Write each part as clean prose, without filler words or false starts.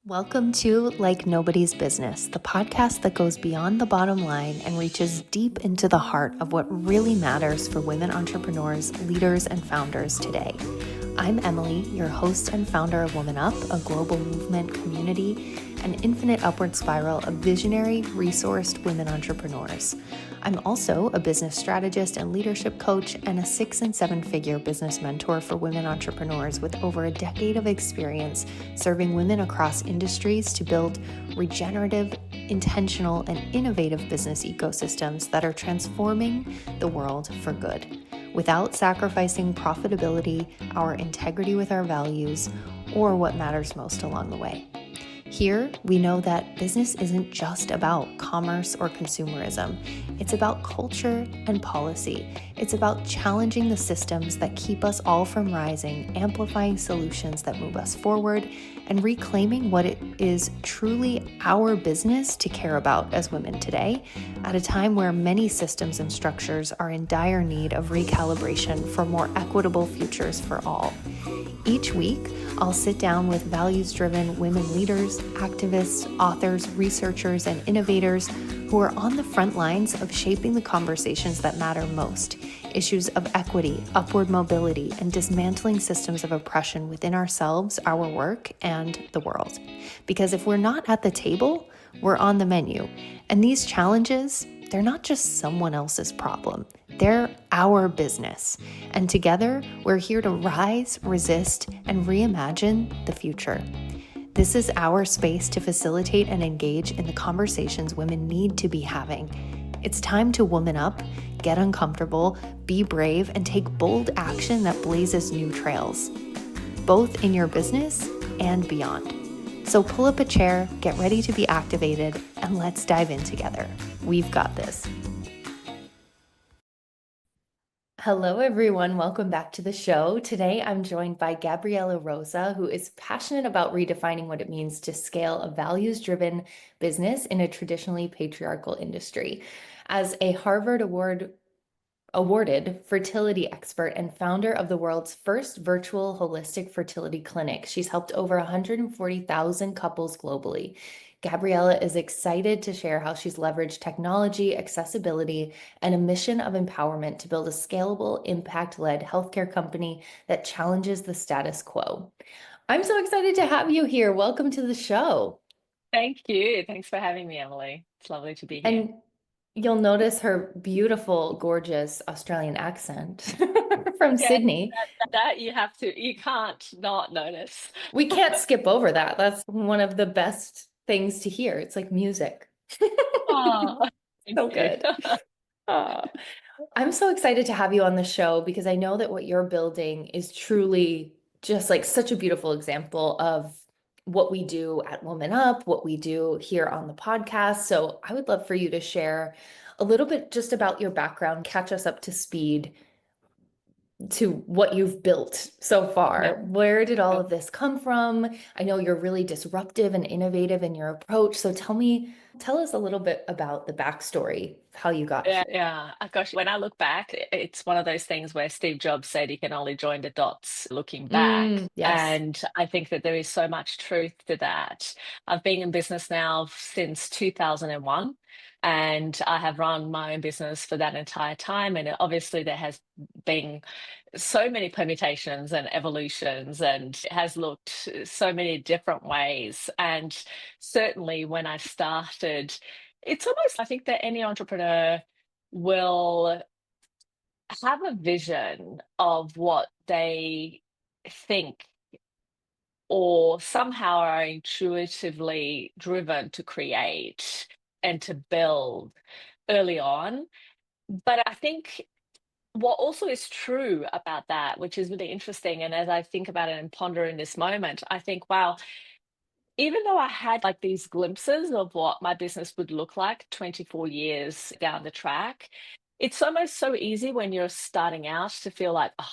Welcome to Like Nobody's Business, the podcast that goes beyond the bottom line and reaches deep into the heart of what really matters for women entrepreneurs, leaders, and founders today. I'm Emily, your host and founder of WMNûp, a global movement community, an infinite upward spiral of visionary, resourced women entrepreneurs. I'm also a business strategist and leadership coach and a 6- and 7-figure business mentor for women entrepreneurs with over a decade of experience serving women across industries to build regenerative, intentional, and innovative business ecosystems that are transforming the world for good, without sacrificing profitability, our integrity with our values, or what matters most along the way. Here, we know that business isn't just about commerce or consumerism. It's about culture and policy. It's about challenging the systems that keep us all from rising, amplifying solutions that move us forward, and reclaiming what it is truly our business to care about as women today, at a time where many systems and structures are in dire need of recalibration for more equitable futures for all. Each week, I'll sit down with values-driven women leaders, activists, authors, researchers, and innovators who are on the front lines of shaping the conversations that matter most, issues of equity, upward mobility, and dismantling systems of oppression within ourselves, our work, and the world. Because if we're not at the table, we're on the menu. And these challenges, they're not just someone else's problem. They're our business. And together, we're here to rise, resist, and reimagine the future. This is our space to facilitate and engage in the conversations women need to be having. It's time to woman up, get uncomfortable, be brave, and take bold action that blazes new trails, both in your business and beyond. So pull up a chair, get ready to be activated, and let's dive in together. We've got this. Hello, everyone. Welcome back to the show. Today, I'm joined by Gabriela Rosa, who is passionate about redefining what it means to scale a values-driven business in a traditionally patriarchal industry. As a Harvard awarded fertility expert and founder of the world's first virtual holistic fertility clinic, she's helped over 140,000 couples globally. Gabriela is excited to share how she's leveraged technology, accessibility, and a mission of empowerment to build a scalable, impact-led healthcare company that challenges the status quo. I'm so excited to have you here. Welcome to the show. Thank you. Thanks for having me, Emily. It's lovely to be here. And you'll notice her beautiful, gorgeous Australian accent from Yeah, Sydney. that you can't not notice. We can't skip over that. That's one of the best things to hear. It's like music. Oh, thank So you. good. Aw. I'm so excited to have you on the show because I know that what you're building is truly just like such a beautiful example of what we do at Woman Up, what we do here on the podcast. So I would love for you to share a little bit just about your background, catch us up to speed to what you've built so Yeah. far. Where did all of this come from? I know you're really disruptive and innovative in your approach. So tell us a little bit about the backstory, how you got Yeah, here. yeah. Gosh, when I look back, it's one of those things where Steve Jobs said he can only join the dots looking back. Yes. And I think that there is so much truth to that. I've been in business now since 2001, and I have run my own business for that entire time. And obviously, there has been so many permutations and evolutions, and it has looked so many different ways. And certainly, when I started, it's almost, I think that any entrepreneur will have a vision of what they think or somehow are intuitively driven to create and to build early on. But I think what also is true about that, which is really interesting, and as I think about it and ponder in this moment, I think, wow, even though I had like these glimpses of what my business would look like 24 years down the track, it's almost so easy when you're starting out to feel like, oh,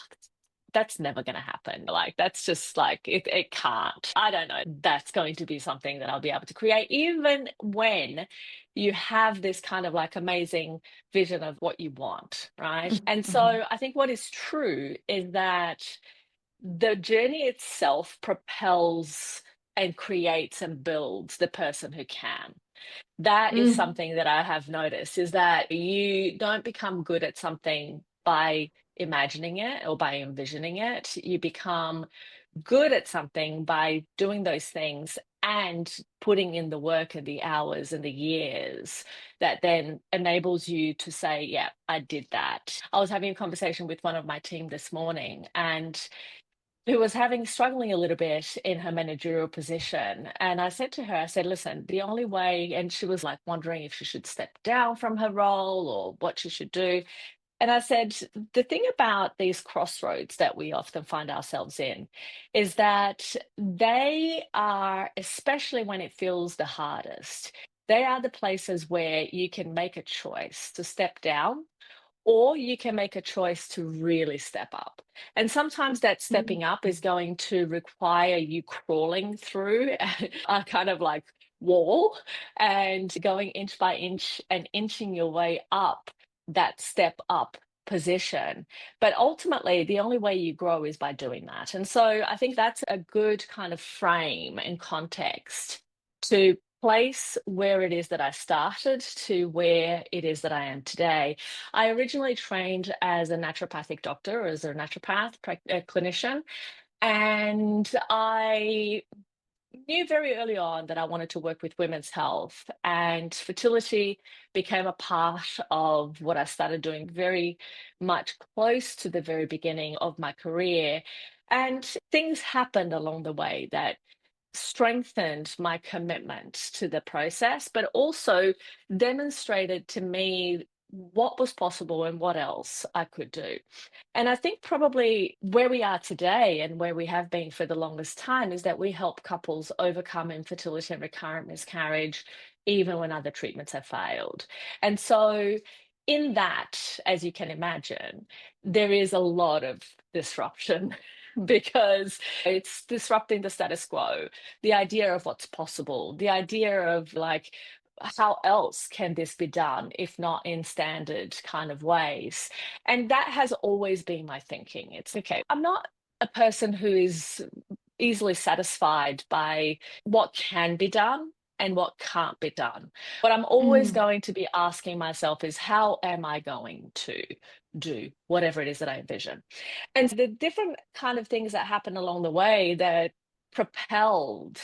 that's never going to happen. Like, that's just like, it can't. I don't know. That's going to be something that I'll be able to create, even when you have this kind of like amazing vision of what you want. Right. And Mhm. so I think what is true is that the journey itself propels and creates and builds the person who can. That is Mm. something that I have noticed, is that you don't become good at something by imagining it or by envisioning it. You become good at something by doing those things and putting in the work and the hours and the years that then enables you to say, yeah, I did that. I was having a conversation with one of my team this morning, and who was struggling a little bit in her managerial position. And I said to her, I said, listen, the only way, and she was like wondering if she should step down from her role or what she should do. And I said, the thing about these crossroads that we often find ourselves in is that they are, especially when it feels the hardest, they are the places where you can make a choice to step down, or you can make a choice to really step up. And sometimes that stepping up is going to require you crawling through a kind of like wall and going inch by inch and inching your way up that step up position. But ultimately, the only way you grow is by doing that. And so I think that's a good kind of frame and context to place where it is that I started to where it is that I am today. I originally trained as a naturopathic doctor, as a clinician, and I knew very early on that I wanted to work with women's health, and fertility became a part of what I started doing very much close to the very beginning of my career. And things happened along the way that strengthened my commitment to the process, but also demonstrated to me what was possible and what else I could do. And I think probably where we are today and where we have been for the longest time is that we help couples overcome infertility and recurrent miscarriage, even when other treatments have failed. And so, in that, as you can imagine, there is a lot of disruption because it's disrupting the status quo, the idea of what's possible, the idea of like, how else can this be done if not in standard kind of ways? And that has always been my thinking. It's okay, I'm not a person who is easily satisfied by what can be done and what can't be done. What I'm always Mm. going to be asking myself is, how am I going to do whatever it is that I envision? And the different kind of things that happen along the way that propelled,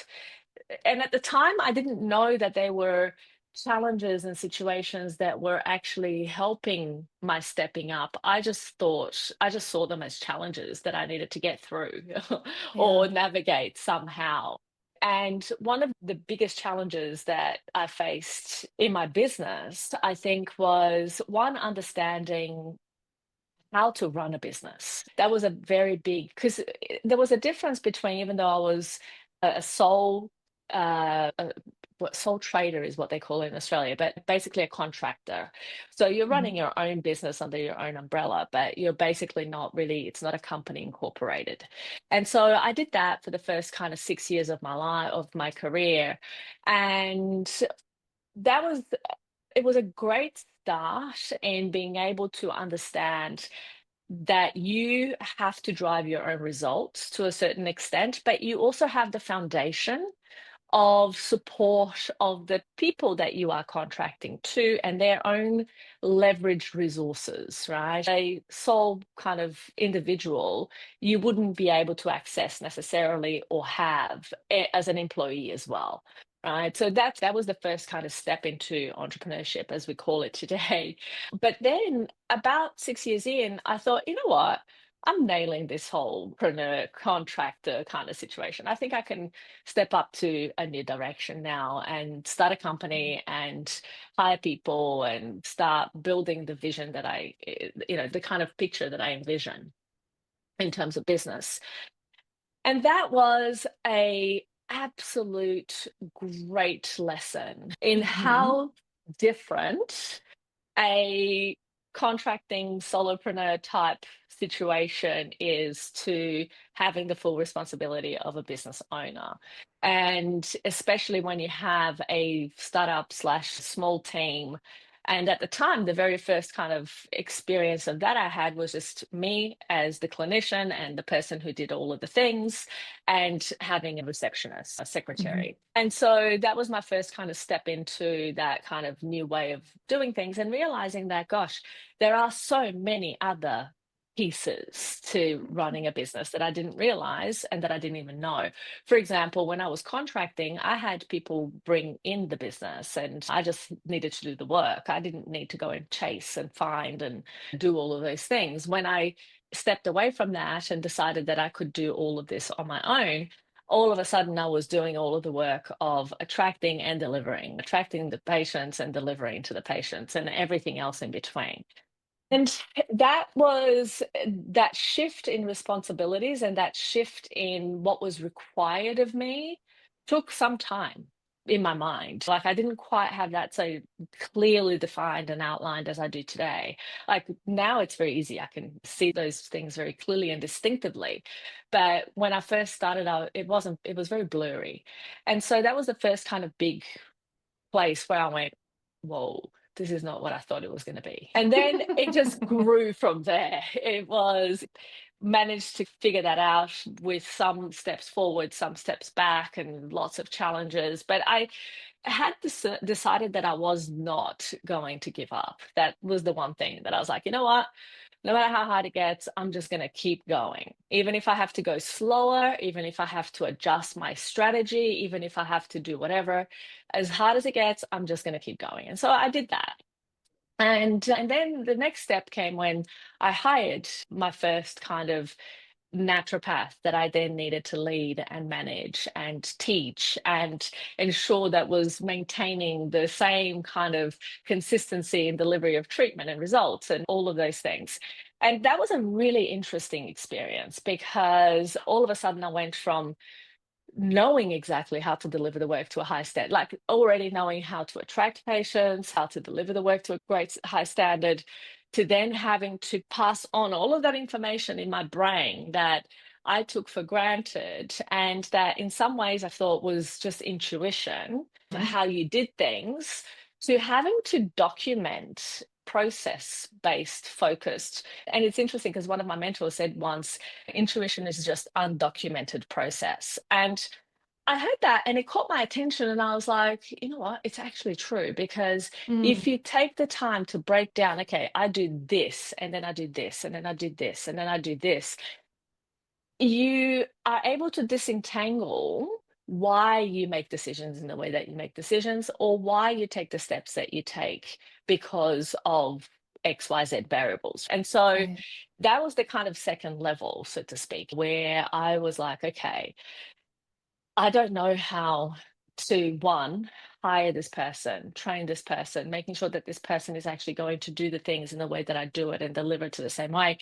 and at the time I didn't know that they were challenges and situations that were actually helping my stepping up. I just saw them as challenges that I needed to get through Yeah. or navigate somehow. And one of the biggest challenges that I faced in my business, I think, was one, understanding how to run a business. That was a very big, because there was a difference between, even though I was a sole, what sole trader is what they call it in Australia, but basically a contractor. So you're running Mhm. your own business under your own umbrella, but you're basically not really, it's not a company incorporated. And so I did that for the first kind of 6 years of my life, of my career. And that was it was a great start in being able to understand that you have to drive your own results to a certain extent, but you also have the foundation of support of the people that you are contracting to and their own leveraged resources, right? A sole kind of individual, you wouldn't be able to access necessarily or have as an employee as well. Right. So that was the first kind of step into entrepreneurship, as we call it today. But then about 6 years in, I thought, you know what? I'm nailing this whole preneur contractor kind of situation. I think I can step up to a new direction now and start a company and hire people and start building the vision that the kind of picture that I envision in terms of business. And that was a absolute great lesson in Mhm. how different a contracting solopreneur type situation is to having the full responsibility of a business owner. And especially when you have a startup slash small team And at the time, the very first kind of experience of that I had was just me as the clinician and the person who did all of the things, and having a receptionist, a Mhm. secretary. And so that was my first kind of step into that kind of new way of doing things, and realizing that, gosh, there are so many other pieces to running a business that I didn't realize and that I didn't even know. For example, when I was contracting, I had people bring in the business and I just needed to do the work. I didn't need to go and chase and find and do all of those things. When I stepped away from that and decided that I could do all of this on my own, all of a sudden I was doing all of the work of attracting and delivering, attracting the patients and delivering to the patients, and everything else in between. And that was that shift in responsibilities and that shift in what was required of me took some time in my mind. Like, I didn't quite have that so clearly defined and outlined as I do today. Like, now it's very easy. I can see those things very clearly and distinctively. But when I first started out, it wasn't, it was very blurry. And so that was the first kind of big place where I went, whoa, this is not what I thought it was going to be. And then it just grew from there. It was managed to figure that out with some steps forward, some steps back, and lots of challenges. But I had decided that I was not going to give up. That was the one thing that I was like, you know what? No matter how hard it gets, I'm just going to keep going. Even if I have to go slower, even if I have to adjust my strategy, even if I have to do whatever, as hard as it gets, I'm just going to keep going. And so I did that. And then the next step came when I hired my first kind of naturopath that I then needed to lead and manage and teach and ensure that was maintaining the same kind of consistency in delivery of treatment and results and all of those things. And that was a really interesting experience, because all of a sudden I went from knowing exactly how to deliver the work to a high standard, like already knowing how to attract patients, how to deliver the work to a great high standard, to then having to pass on all of that information in my brain that I took for granted, and that in some ways I thought was just intuition, how you did things, to having to document process based focused. And it's interesting because one of my mentors said once, intuition is just undocumented process. And I heard that and it caught my attention, and I was like, you know what? It's actually true, because if Mm. you take the time to break down, okay, I do this, and then I do this, and then I do this, and then I do this, you are able to disentangle why you make decisions in the way that you make decisions, or why you take the steps that you take because of XYZ variables. And so Right. that was the kind of second level, so to speak, where I was like, okay, I don't know how to, one, hire this person, train this person, making sure that this person is actually going to do the things in the way that I do it and deliver it to the same way.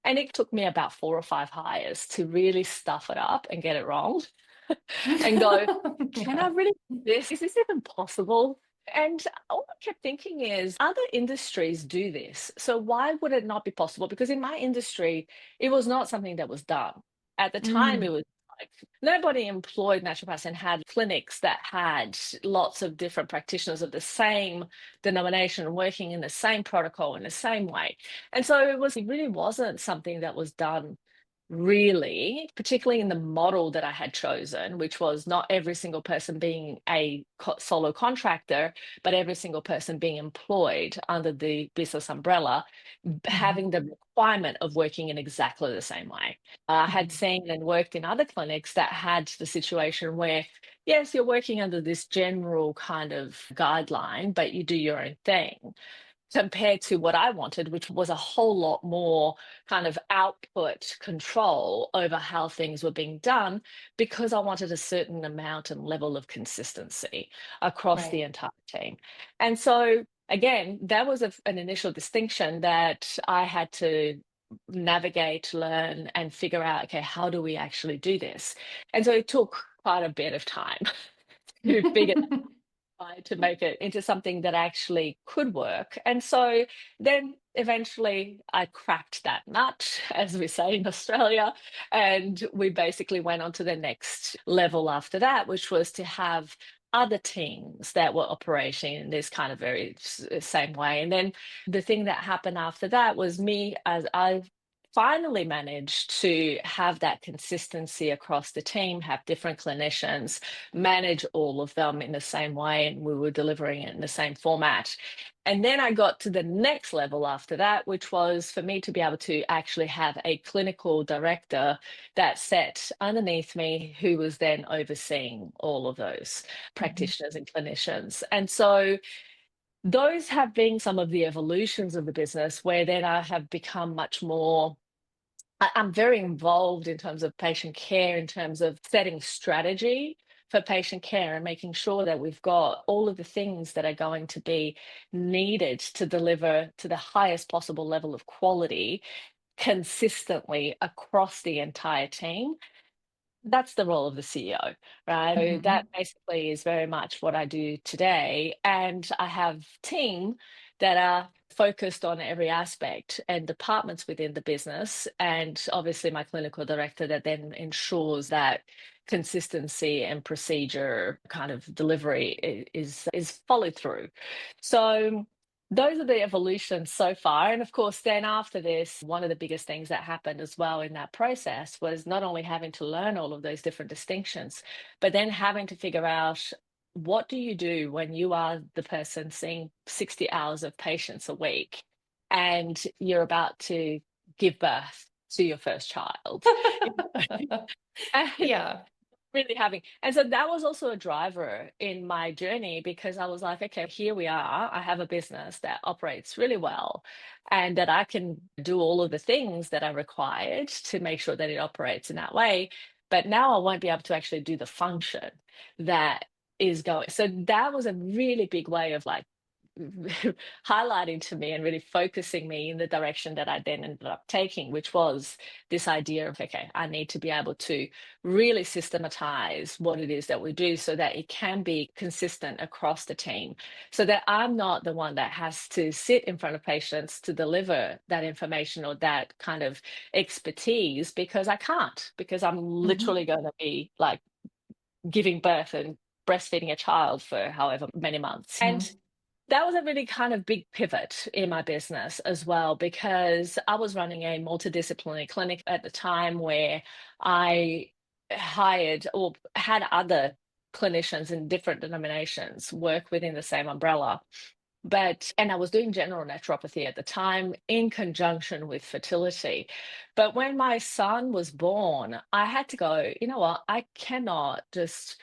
And it took me about 4 or 5 hires to really stuff it up and get it wrong and go, can I Yeah. really do this? Is this even possible? And all I kept thinking is, other industries do this. So why would it not be possible? Because in my industry, it was not something that was done. At the time, it Mm. was like nobody employed naturopaths and had clinics that had lots of different practitioners of the same denomination working in the same protocol in the same way. And so it really wasn't something that was done really, particularly in the model that I had chosen, which was not every single person being a solo contractor, but every single person being employed under the business umbrella, Mhm. having the requirement of working in exactly the same way. I had Mhm. seen and worked in other clinics that had the situation where, yes, you're working under this general kind of guideline, but you do your own thing, compared to what I wanted, which was a whole lot more kind of output control over how things were being done, because I wanted a certain amount and level of consistency across the Right. entire team. And so, again, that was an initial distinction that I had to navigate, learn, and figure out, okay, how do we actually do this? And so it took quite a bit of time to figure to make it into something that actually could work. And so then eventually I cracked that nut, as we say in Australia, and we basically went on to the next level after that, which was to have other teams that were operating in this kind of very same way. And then the thing that happened after that was me, as I finally managed to have that consistency across the team, have different clinicians, manage all of them in the same way, and we were delivering it in the same format. And then I got to the next level after that, which was for me to be able to actually have a clinical director that sat underneath me who was then overseeing all of those Mhm. practitioners and clinicians. And so those have been some of the evolutions of the business where then I have become much more. I'm very involved in terms of patient care, in terms of setting strategy for patient care and making sure that we've got all of the things that are going to be needed to deliver to the highest possible level of quality consistently across the entire team. That's the role of the CEO, right? So that Mhm. basically is very much what I do today. And I have team that are focused on every aspect and departments within the business. And obviously my clinical director that then ensures that consistency and procedure kind of delivery is followed through. So those are the evolutions so far. And of course, then after this, one of the biggest things that happened as well in that process was not only having to learn all of those different distinctions, but then having to figure out what do you do when you are the person seeing 60 hours of patients a week and you're about to give birth to your first child. And Yeah. really having, and so that was also a driver in my journey because I was like, okay, here we are. I have a business that operates really well and that I can do all of the things that are required to make sure that it operates in that way. But now I won't be able to actually do the function that is going. So that was a really big way of like highlighting to me and really focusing me in the direction that I then ended up taking, which was this idea of, okay, I need to be able to really systematize what it is that we do so that it can be consistent across the team, so that I'm not the one that has to sit in front of patients to deliver that information or that kind of expertise because I can't, because I'm Mhm. literally going to be like giving birth and breastfeeding a child for however many months. And Mhm. that was a really kind of big pivot in my business as well, because I was running a multidisciplinary clinic at the time where I hired or had other clinicians in different denominations work within the same umbrella. And I was doing general naturopathy at the time in conjunction with fertility. But when my son was born, I had to go, you know what, I cannot just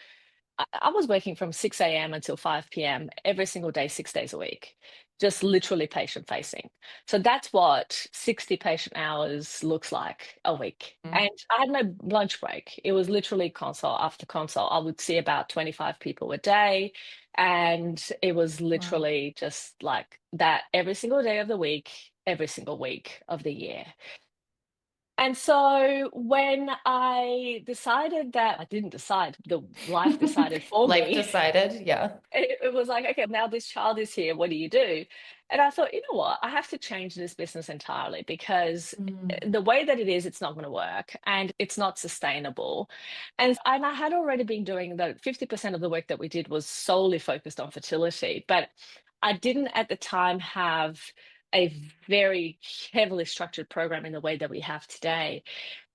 I was working from 6 a.m. until 5 p.m. every single day, 6 days a week, just literally patient facing. So that's what 60 patient hours looks like a week. Mhm. And I had no lunch break. It was literally consult after consult. I would see about 25 people a day. And it was Wow. literally just like that every single day of the week, every single week of the year. And so when I decided that I didn't decide, the life decided for Life me, decided. Yeah. it was like, okay, now this child is here. What do you do? And I thought, you know what? I have to change this business entirely because Mm. the way that it is, it's not going to work and it's not sustainable. And I had already been doing the 50% of the work that we did was solely focused on fertility, but I didn't at the time have a very heavily structured program in the way that we have today,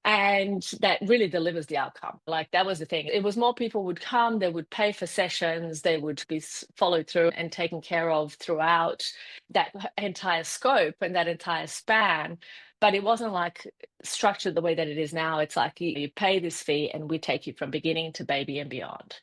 and that really delivers the outcome. Like that was the thing. It was more people would come, they would pay for sessions, they would be followed through and taken care of throughout that entire scope and that entire span. But it wasn't like structured the way that it is now. It's like you pay this fee and we take you from beginning to baby and beyond.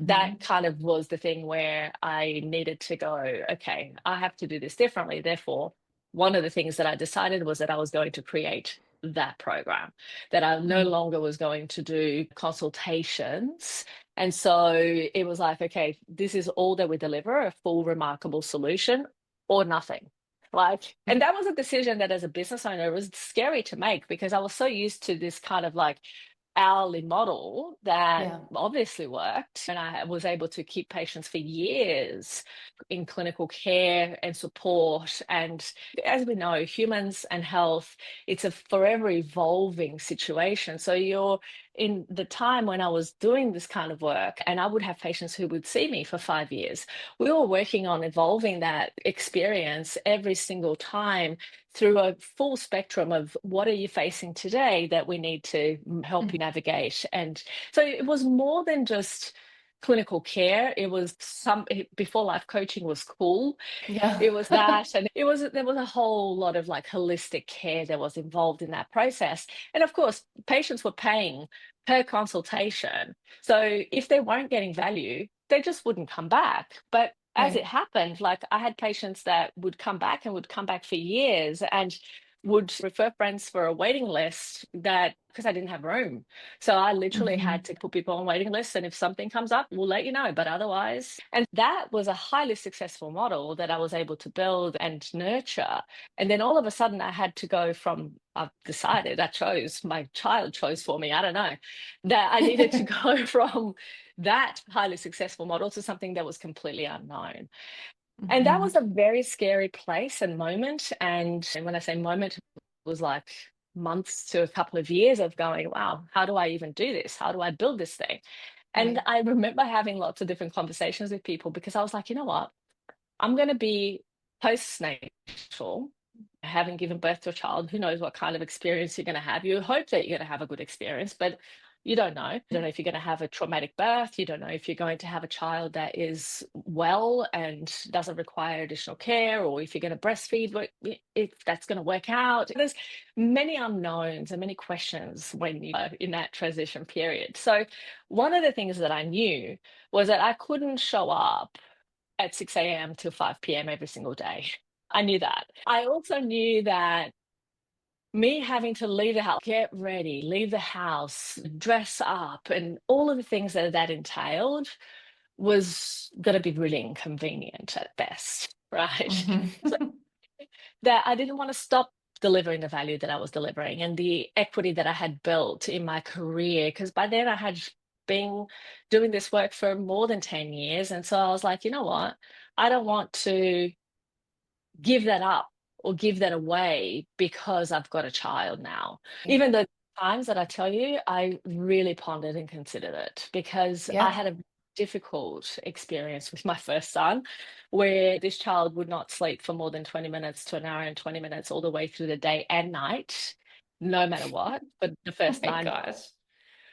That Mhm. kind of was the thing where I needed to go, okay, I have to do this differently. Therefore, one of the things that I decided was that I was going to create that program, that I no Mm. longer was going to do consultations. And so it was like, okay, this is all that we deliver, a full remarkable solution or nothing. Like, and that was a decision that as a business owner was scary to make because I was so used to this kind of like hourly model that Yeah. obviously worked. And I was able to keep patients for years in clinical care and support. And as we know, humans and health, it's a forever evolving situation. So you're in the time when I was doing this kind of work, and I would have patients who would see me for 5 years. We were working on evolving that experience every single time through a full spectrum of what are you facing today that we need to help you Mhm. navigate. And so it was more than just clinical care. It was before life coaching was cool. Yeah. It was that, and there was a whole lot of like holistic care that was involved in that process. And of course, patients were paying per consultation. So if they weren't getting value, they just wouldn't come back. But as it Right. happened, like I had patients that would come back and would come back for years and would refer friends for a waiting list that because I didn't have room. So I literally had Hmm. to put people on waiting lists. And if something comes up, we'll let you know. But otherwise, and that was a highly successful model that I was able to build and nurture. And then all of a sudden, I had to go from, I've decided, my child chose for me, I don't know, that I needed to go from that highly successful model to something that was completely unknown. And that Hmm. was a very scary place and moment. And when I say moment, it was like months to a couple of years of going, wow, how do I even do this? How do I build this thing? And Right. I remember having lots of different conversations with people because I was like, you know what? I'm going to be postnatal, having given birth to a child. Who knows what kind of experience you're going to have? You hope that you're going to have a good experience, but you don't know. You don't know if you're going to have a traumatic birth. You don't know if you're going to have a child that is well and doesn't require additional care, or if you're going to breastfeed, if that's going to work out. There's many unknowns and many questions when you're in that transition period. So, one of the things that I knew was that I couldn't show up at 6 a.m. till 5 p.m. every single day. I knew that. I also knew that me having to leave the house, get ready, leave the house, dress up, and all of the things that that entailed was going to be really inconvenient at best, right? Hmm. So that I didn't want to stop delivering the value that I was delivering and the equity that I had built in my career. Because by then I had been doing this work for more than 10 years. And so I was like, you know what? I don't want to give that up or give that away because I've got a child now. Even though times that I tell you, I really pondered and considered it because I Yeah. had a difficult experience with my first son where this child would not sleep for more than 20 minutes to an hour and 20 minutes all the way through the day and night, no matter what, but the Oh first my 9 months. gosh.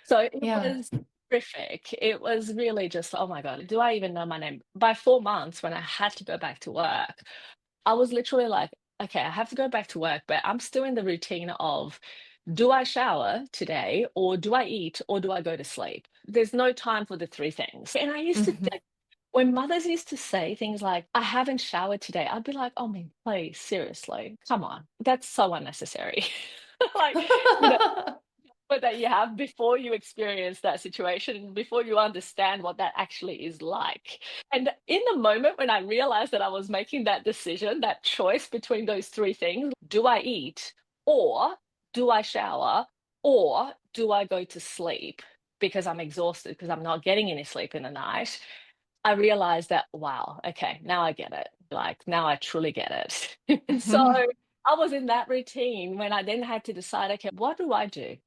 So it Yeah. was horrific. It was really just, oh my God, do I even know my name? By 4 months, when I had to go back to work, I was literally like, okay, I have to go back to work, but I'm still in the routine of do I shower today or do I eat or do I go to sleep? There's no time for the three things. And I used to Hmm. think when mothers used to say things like, I haven't showered today, I'd be like, oh, man, please, seriously, come on. That's so unnecessary. Like, you know, but that you have before you experience that situation, before you understand what that actually is like. And in the moment when I realized that I was making that decision, that choice between those three things, do I eat or do I shower or do I go to sleep because I'm exhausted because I'm not getting any sleep in the night? I realized that, wow, okay, now I get it. Like, now I truly get it. So Hmm. I was in that routine when I then had to decide, okay, what do I do?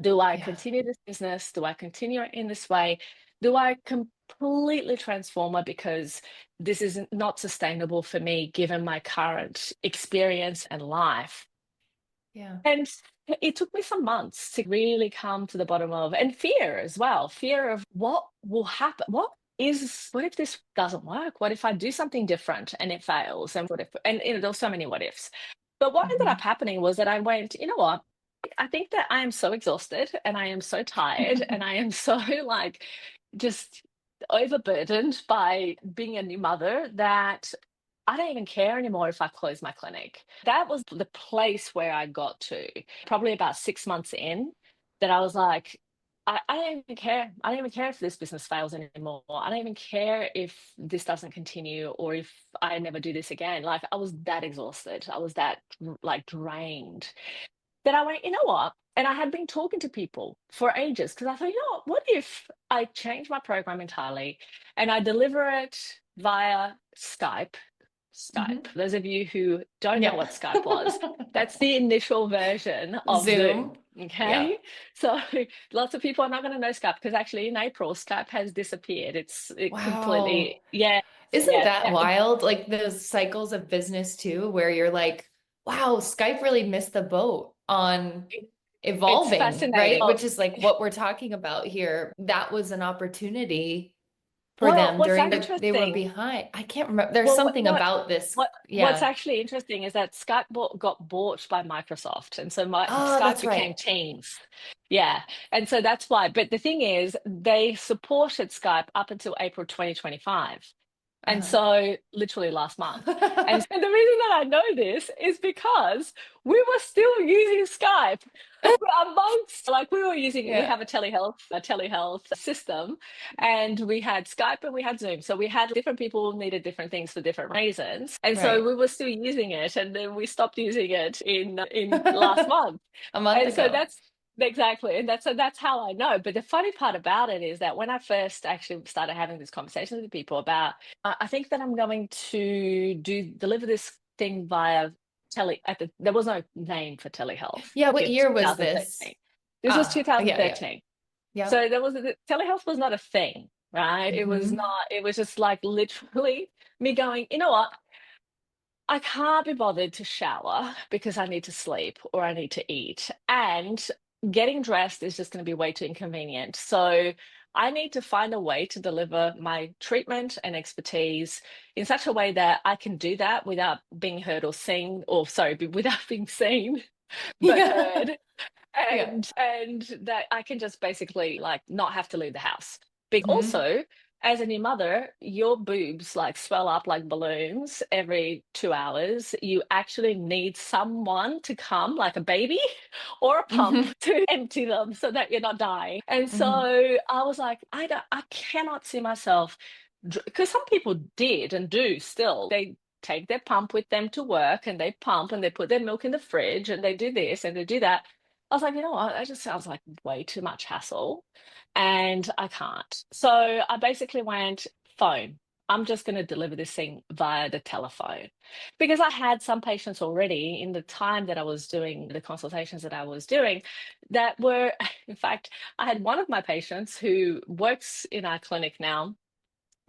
Do I Yeah. continue this business? Do I continue it in this way? Do I completely transform it because this is not sustainable for me given my current experience and life? Yeah. And it took me some months to really come to the bottom of, and fear as well, fear of what will happen. What if this doesn't work? What if I do something different and it fails? And what if, and you know, there's so many what ifs. But what ended Hmm. up happening was that I went, you know what? I think that I am so exhausted and I am so tired and I am so like just overburdened by being a new mother that I don't even care anymore if I close my clinic. That was the place where I got to, probably about 6 months in, that I was like, I don't even care. I don't even care if this business fails anymore. I don't even care if this doesn't continue or if I never do this again. Like I was that exhausted. I was that like drained. that I went, you know what? And I had been talking to people for ages because I thought, you know what if I change my program entirely and I deliver it via Skype? Skype. Hmm. Those of you who don't know Yeah. what Skype was, that's the initial version of Zoom. Zoom. Yeah. Okay. So lots of people are not going to know Skype because actually in April, Skype has disappeared. It Wow. completely, yeah, Isn't yeah. that wild? Like those cycles of business too, where you're like, wow, Skype really missed the boat on It's evolving, fascinating. right? Which is like what we're talking about here. That was an opportunity for Well, them what's during they were interesting behind. I can't remember. There's Well, something about this. what's Yeah. actually interesting is that Skype got bought by Microsoft, and so Oh, Skype that's became right. Teams. Yeah, and so that's why. But the thing is, they supported Skype up until April 2025. And Uh-huh. so, literally last month. And the reason that I know this is because we were still using Skype amongst, like, we Yeah. have a telehealth system, and we had Skype and we had Zoom. So we had different people needed different things for different reasons. And so Right. we were still using it, and then we stopped using it in last month. A month And so ago. that's exactly, and that's how I know. But the funny part about it is that when I first actually started having these conversations with people about, I think that I'm going to deliver this thing via there was no name for telehealth Yeah, what in year was this? 2013. This was Yeah. 2013. Yep. So telehealth was not a thing, right? It was Hmm. not, it was just like literally me going, you know what? I can't be bothered to shower because I need to sleep or I need to eat. And getting dressed is just going to be way too inconvenient. So I need to find a way to deliver my treatment and expertise in such a way that I can do that without being heard or seen, or sorry, without being seen, but Yeah. heard, Yeah. and that I can just basically like not have to leave the house. But Hmm. also, as a new mother, your boobs like swell up like balloons every 2 hours. You actually need someone to come, like a baby or a pump, Hmm. to empty them so that you're not dying. And so Hmm. I was like, I cannot see myself, because some people did and do still. They take their pump with them to work and they pump and they put their milk in the fridge and they do this and they do that. I was like, you know what? That just sounds like way too much hassle and I can't. So I basically went, phone. I'm just going to deliver this thing via the telephone because I had some patients already in the time that I was doing the consultations that I was doing that were, in fact, I had one of my patients who works in our clinic now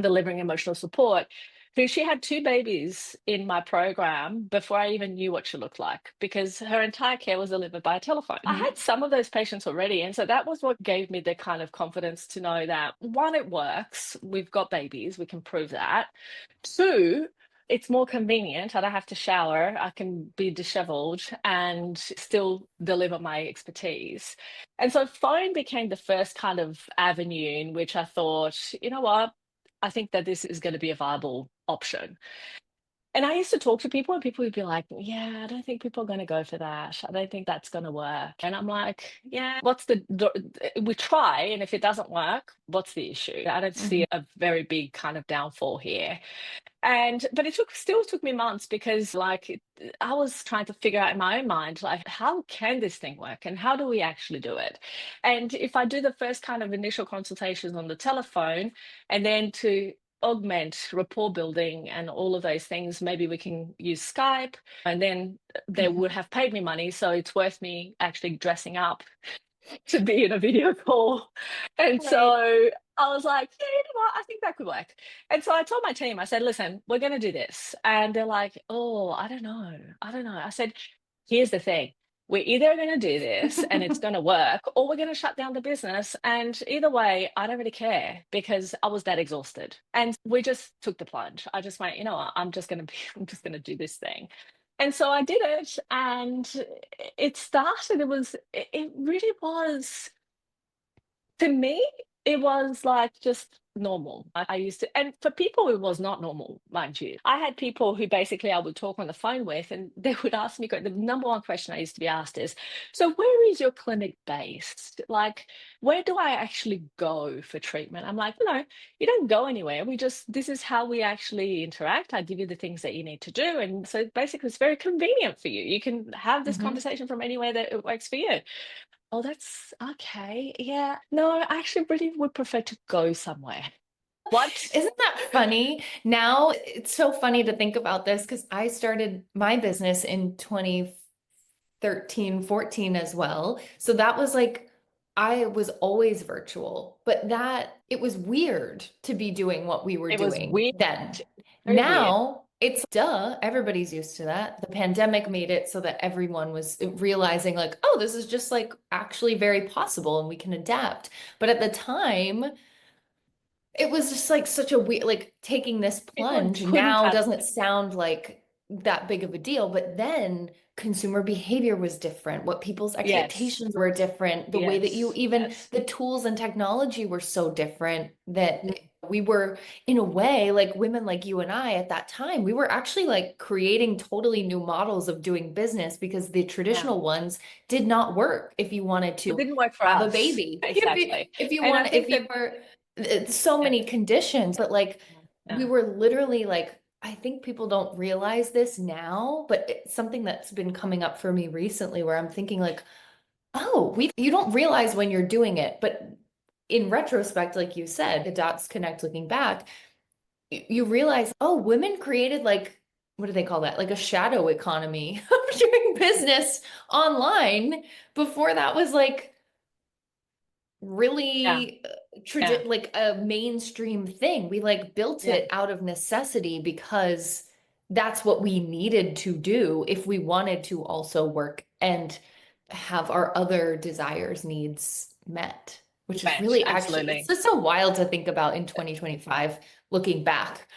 delivering emotional support, who she had two babies in my program before I even knew what she looked like because her entire care was delivered by telephone. I had some of those patients already. And so that was what gave me the kind of confidence to know that one, it works. We've got babies, we can prove that. Two, it's more convenient. I don't have to shower. I can be disheveled and still deliver my expertise. And so phone became the first kind of avenue in which I thought, you know what? I think that this is going to be a viable option. And I used to talk to people, and people would be like, yeah, I don't think people are going to go for that. I don't think that's going to work. And I'm like, yeah, we try. And if it doesn't work, what's the issue? I don't Hmm. see a very big kind of downfall here. But it still took me months because I was trying to figure out in my own mind, like, how can this thing work and how do we actually do it? And if I do the first kind of initial consultations on the telephone and then to augment rapport building and all of those things, maybe we can use Skype and then they would have paid me money. So it's worth me actually dressing up to be in a video call. And Right. so I was like, yeah, you know what? I think that could work. And so I told my team, I said, listen, we're going to do this. And they're like, oh, I don't know. I don't know. I said, here's the thing. We're either going to do this and it's going to work, or we're going to shut down the business. And either way, I don't really care because I was that exhausted. And we just took the plunge. I just went, you know what? I'm just going to do this thing. And so I did it, and it started. It really was, to me, it was like just normal. I used to, and for people it was not normal, mind you. I had people who basically I would talk on the phone with, and they would ask me, the number one question I used to be asked is, so where is your clinic based? Like, where do I actually go for treatment? I'm like, no, you don't go anywhere. This is how we actually interact. I give you the things that you need to do. And so basically it's very convenient for you. You can have this Mhm. conversation from anywhere that it works for you. Oh, that's okay. Yeah. No, I actually really would prefer to go somewhere. What? Isn't that funny? Now it's so funny to think about this because I started my business in 2013, 14 as well. So that was like, I was always virtual, but that it was weird to be doing what we were It was doing weird. then. Very weird. Now it's duh, everybody's used to that. The pandemic made it so that everyone was realizing, like, oh, this is just like actually very possible and we can adapt. But at the time, it was just like such a weird, like taking this People plunge couldn't now fathom doesn't it. sound like that big of a deal, but then consumer behavior was different. What people's Yes. expectations were different. The way that you Yes. even, Yes. the tools and technology were so different that Mm. we were, in a way, like women like you and I at that time, we were actually like creating totally new models of doing business because the Yeah. traditional ones did not work if you wanted It to didn't work for have a us. baby. Exactly. If you And I want, if think you that, were it's so yeah, many conditions, but like we yeah, were literally like, I think people don't realize this now, but it's something that's been coming up for me recently where I'm thinking like, oh, you don't realize when you're doing it, but in retrospect, like you said, the dots connect looking back, you realize, oh, women created like, what do they call that? Like a shadow economy of doing business online before that was like yeah, really yeah, like a mainstream thing. We like built yeah. it out of necessity because that's what we needed to do if we wanted to also work and have our other desires, needs met, which is Match. really actually, it's Absolutely. just so wild to think about in 2025, looking back.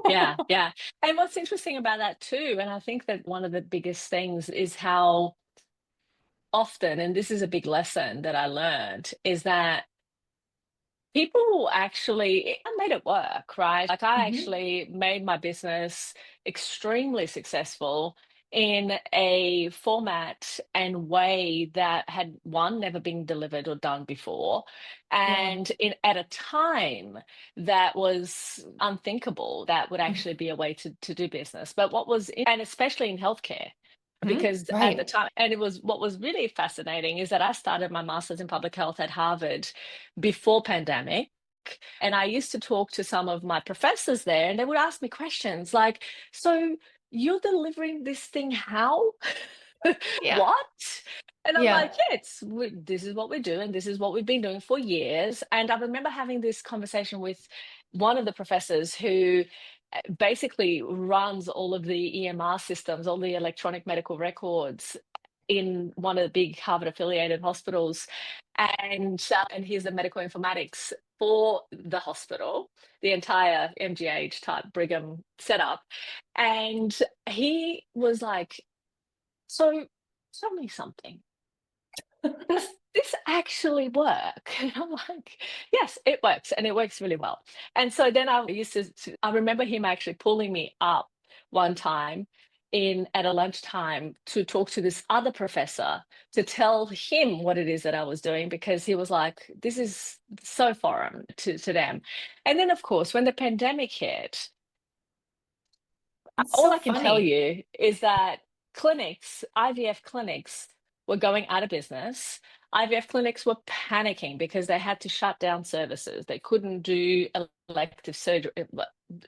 Yeah, yeah. And what's interesting about that too, and I think that one of the biggest things is how often, and this is a big lesson that I learned, is that people actually, I made it work, right? Like I Mhm. actually made my business extremely successful in a format and way that had one never been delivered or done before, Yeah. and in at a time that was unthinkable that would actually be a way to do business. But and especially in healthcare, Mhm. because at the Right. time, and it was what was really fascinating is that I started my master's in public health at Harvard before pandemic. And I used to talk to some of my professors there, and they would ask me questions like, so you're delivering this thing how? Yeah. What? And I'm like, Yeah. yeah, this is what we do, and this is what we've been doing for years. And I remember having this conversation with one of the professors who basically runs all of the EMR systems, all the electronic medical records in one of the big Harvard affiliated hospitals, and he's the medical informatics for the hospital, the entire MGH type Brigham setup. And he was like, so tell me something. Does this actually work? And I'm like, yes, it works, and it works really well. And so then I remember him actually pulling me up one time in at a lunchtime to talk to this other professor to tell him what it is that I was doing because he was like, this is so foreign to them. And then, of course, when the pandemic hit, It's all so I can tell funny. you is that IVF clinics were going out of business. IVF clinics were panicking because they had to shut down services. They couldn't do elective surgery.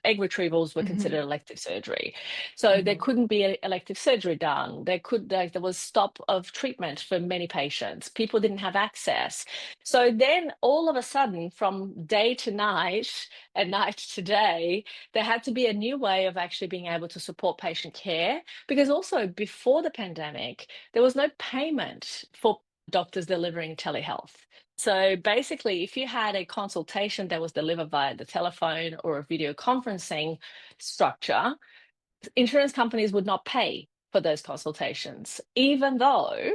Egg retrievals were Mhm. considered elective surgery. So there Mhm. couldn't be elective surgery done. There was stop of treatment for many patients. People didn't have access. So then all of a sudden, from day to night and night to day, there had to be a new way of actually being able to support patient care because also before the pandemic, there was no payment for doctors delivering telehealth. So basically, if you had a consultation that was delivered via the telephone or a video conferencing structure, insurance companies would not pay for those consultations, even though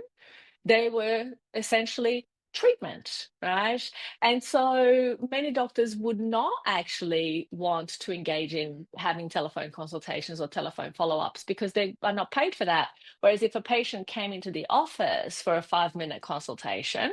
they were essentially treatment, right? And so many doctors would not actually want to engage in having telephone consultations or telephone follow-ups because they are not paid for that. Whereas if a patient came into the office for a 5-minute consultation,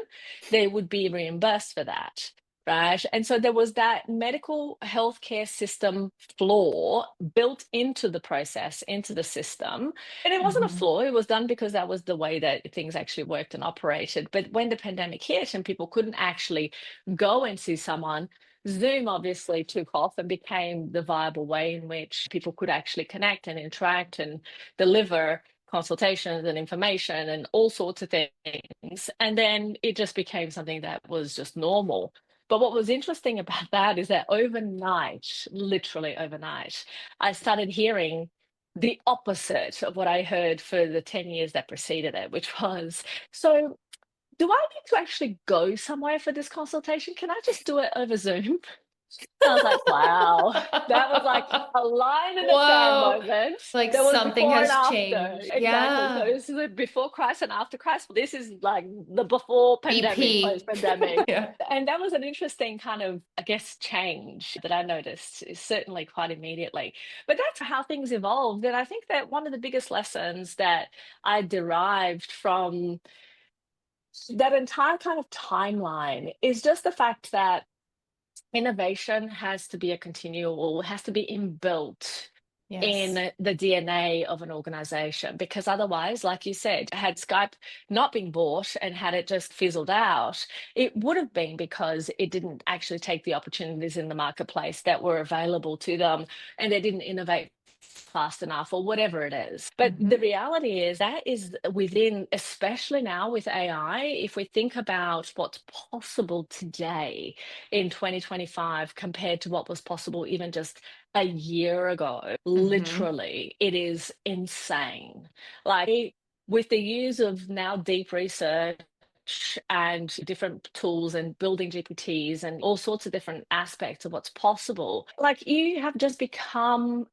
they would be reimbursed for that. Right. And so there was that medical healthcare system flaw built into the process, into the system. And it wasn't a Mhm. flaw, it was done because that was the way that things actually worked and operated. But when the pandemic hit and people couldn't actually go and see someone, Zoom obviously took off and became the viable way in which people could actually connect and interact and deliver consultations and information and all sorts of things. And then it just became something that was just normal. But what was interesting about that is that overnight, literally overnight, I started hearing the opposite of what I heard for the 10 years that preceded it, which was, so do I need to actually go somewhere for this consultation? Can I just do it over Zoom? I was like, wow, that was like a line in the sand Whoa. moment. Like There was something before and has after. changed. Exactly. So Yeah. this is the before Christ and after Christ. This is like the before pandemic, post BP. pandemic. Yeah. And that was an interesting kind of, I guess, change that I noticed, is certainly quite immediately. But that's how things evolved. And I think that one of the biggest lessons that I derived from that entire kind of timeline is just the fact that innovation has to be a continual, has to be inbuilt Yes. in the DNA of an organization, because otherwise, like you said, had Skype not been bought and had it just fizzled out, it would have been because it didn't actually take the opportunities in the marketplace that were available to them, and they didn't innovate fast enough or whatever it is. But the Hmm. reality is that is within, especially now with AI, if we think about what's possible today in 2025 compared to what was possible even just a year ago, Hmm. literally, it is insane. Like, with the use of now deep research and different tools and building GPTs and all sorts of different aspects of what's possible, like, you have just become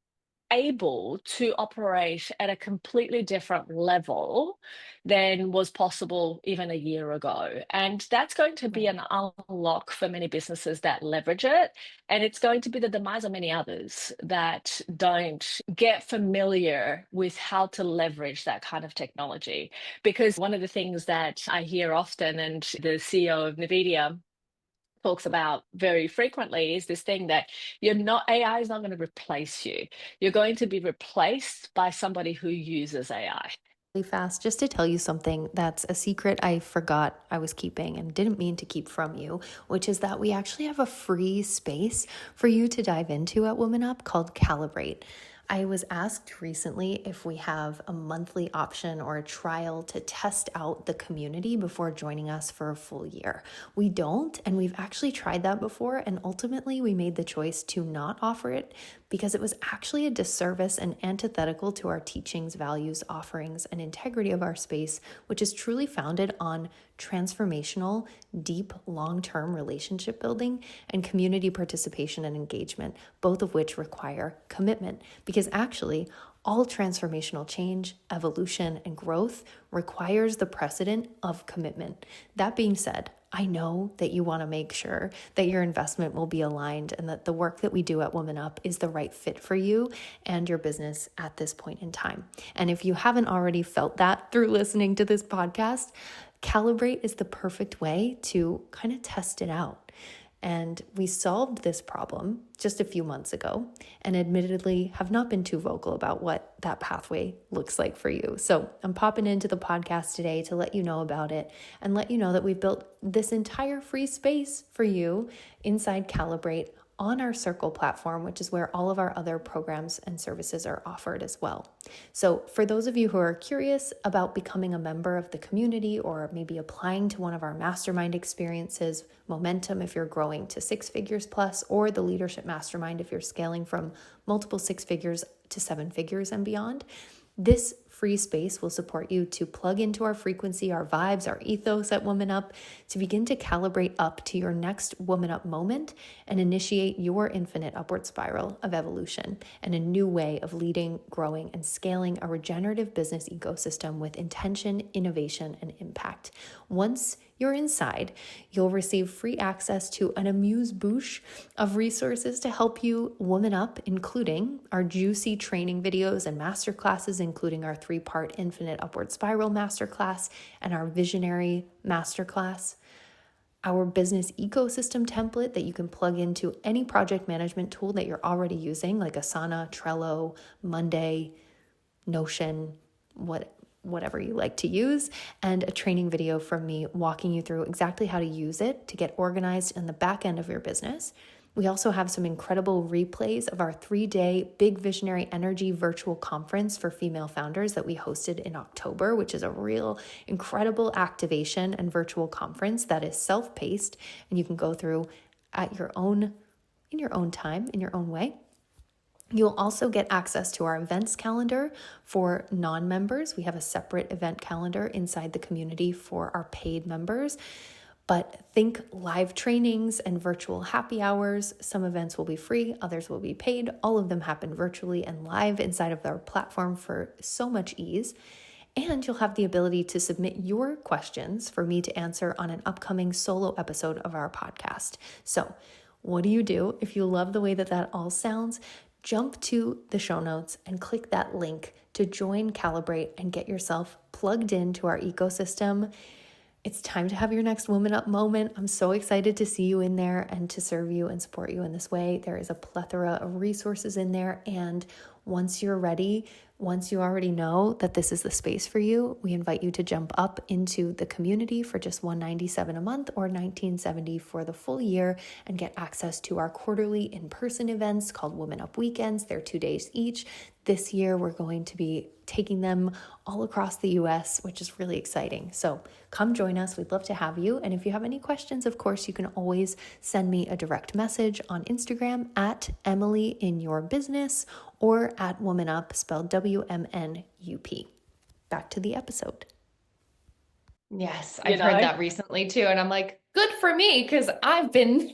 able to operate at a completely different level than was possible even a year ago. And that's going to be Right. an unlock for many businesses that leverage it. And it's going to be the demise of many others that don't get familiar with how to leverage that kind of technology. Because one of the things that I hear often, and the CEO of NVIDIA talks about very frequently, is this thing that AI is not going to replace you. You're going to be replaced by somebody who uses AI. Really fast, just to tell you something that's a secret I forgot I was keeping and didn't mean to keep from you, which is that we actually have a free space for you to dive into at WMNûp called Calibrate. I was asked recently if we have a monthly option or a trial to test out the community before joining us for a full year. We don't, and we've actually tried that before, and ultimately we made the choice to not offer it because it was actually a disservice and antithetical to our teachings, values, offerings, and integrity of our space, which is truly founded on transformational, deep, long-term relationship building and community participation and engagement, both of which require commitment. Because actually, all transformational change, evolution, and growth requires the precedent of commitment. That being said, I know that you want to make sure that your investment will be aligned and that the work that we do at WMNûp is the right fit for you and your business at this point in time. And if you haven't already felt that through listening to this podcast, Calibrate is the perfect way to kind of test it out. And we solved this problem just a few months ago and admittedly have not been too vocal about what that pathway looks like for you. So I'm popping into the podcast today to let you know about it and let you know that we've built this entire free space for you inside Calibrate on our Circle platform, which is where all of our other programs and services are offered as well. So for those of you who are curious about becoming a member of the community or maybe applying to one of our mastermind experiences, Momentum if you're growing to 6 figures plus, or the Leadership Mastermind if you're scaling from multiple 6 figures to 7 figures and beyond, this free space will support you to plug into our frequency, our vibes, our ethos at Woman Up, to begin to calibrate up to your next Woman Up moment and initiate your infinite upward spiral of evolution and a new way of leading, growing, and scaling a regenerative business ecosystem with intention, innovation, and impact. Once you're inside, you'll receive free access to an amuse-bouche of resources to help you woman up, including our juicy training videos and masterclasses, including our 3-part Infinite Upward Spiral masterclass and our Visionary masterclass, our business ecosystem template that you can plug into any project management tool that you're already using, like Asana, Trello, Monday, Notion, whatever you like to use, and a training video from me walking you through exactly how to use it to get organized in the back end of your business. We also have some incredible replays of our 3-day Big Visionary Energy virtual conference for female founders that we hosted in October, which is a real incredible activation and virtual conference that is self-paced and you can go through at in your own time, in your own way. You'll also get access to our events calendar for non-members. We have a separate event calendar inside the community for our paid members. But think live trainings and virtual happy hours. Some events will be free, others will be paid. All of them happen virtually and live inside of our platform for so much ease. And you'll have the ability to submit your questions for me to answer on an upcoming solo episode of our podcast. So what do you do if you love the way that all sounds? Jump to the show notes and click that link to join Calibrate and get yourself plugged into our ecosystem. It's time to have your next Woman Up moment. I'm so excited to see you in there and to serve you and support you in this way. There is a plethora of resources in there. And once you're ready, once you already know that this is the space for you, we invite you to jump up into the community for just $197 a month or $19.70 for the full year and get access to our quarterly in-person events called Woman Up Weekends. They're 2 days each. This year, we're going to be taking them all across the US, which is really exciting. So come join us. We'd love to have you. And if you have any questions, of course, you can always send me a direct message on Instagram at Emily in Your Business or at Woman Up, spelled WMNûp. Back to the episode. Yes, I've heard that recently too. And I'm like, good for me, because I've been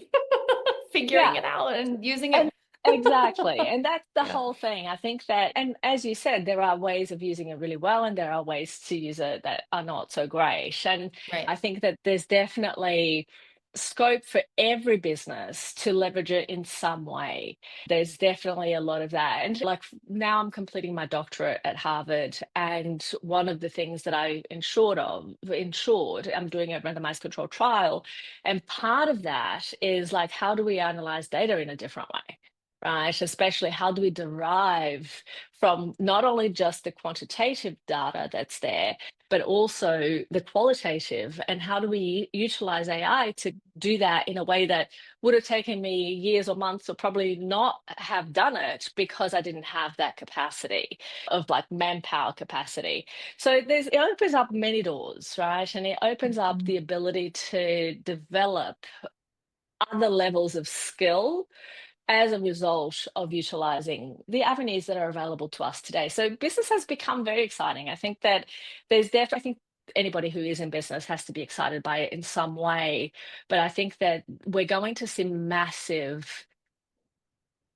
figuring it out and using it. Exactly. And that's the whole thing. I think that, and as you said, there are ways of using it really well, and there are ways to use it that are not so great. And I think that there's definitely scope for every business to leverage it in some way. There's definitely a lot of that. And like now I'm completing my doctorate at Harvard, and one of the things that I ensured, I'm doing a randomized controlled trial. And part of that is like, how do we analyze data in a different way? Right, especially how do we derive from not only just the quantitative data that's there, but also the qualitative, and how do we utilize AI to do that in a way that would have taken me years or months or probably not have done it because I didn't have that capacity of like manpower capacity. So it opens up many doors, right? And it opens up the ability to develop other levels of skill as a result of utilizing the avenues that are available to us today. So business has become very exciting. I think that I think anybody who is in business has to be excited by it in some way. But I think that we're going to see massive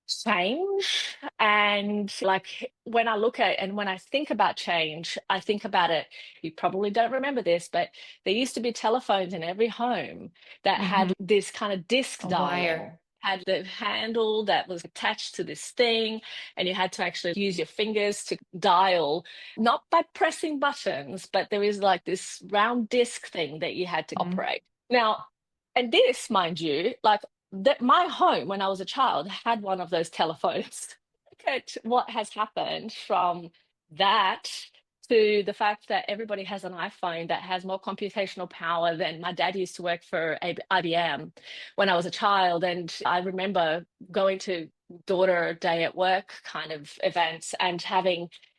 change. And like when I look at and when I think about change, I think about it, you probably don't remember this, but there used to be telephones in every home that had this kind of disc dial, had the handle that was attached to this thing, and you had to actually use your fingers to dial, not by pressing buttons, but there is like this round disc thing that you had to operate. Now, and this, mind you, like that my home when I was a child had one of those telephones. Look at what has happened from that to the fact that everybody has an iPhone that has more computational power than my dad used to work for IBM when I was a child. And I remember going to daughter day at work kind of events and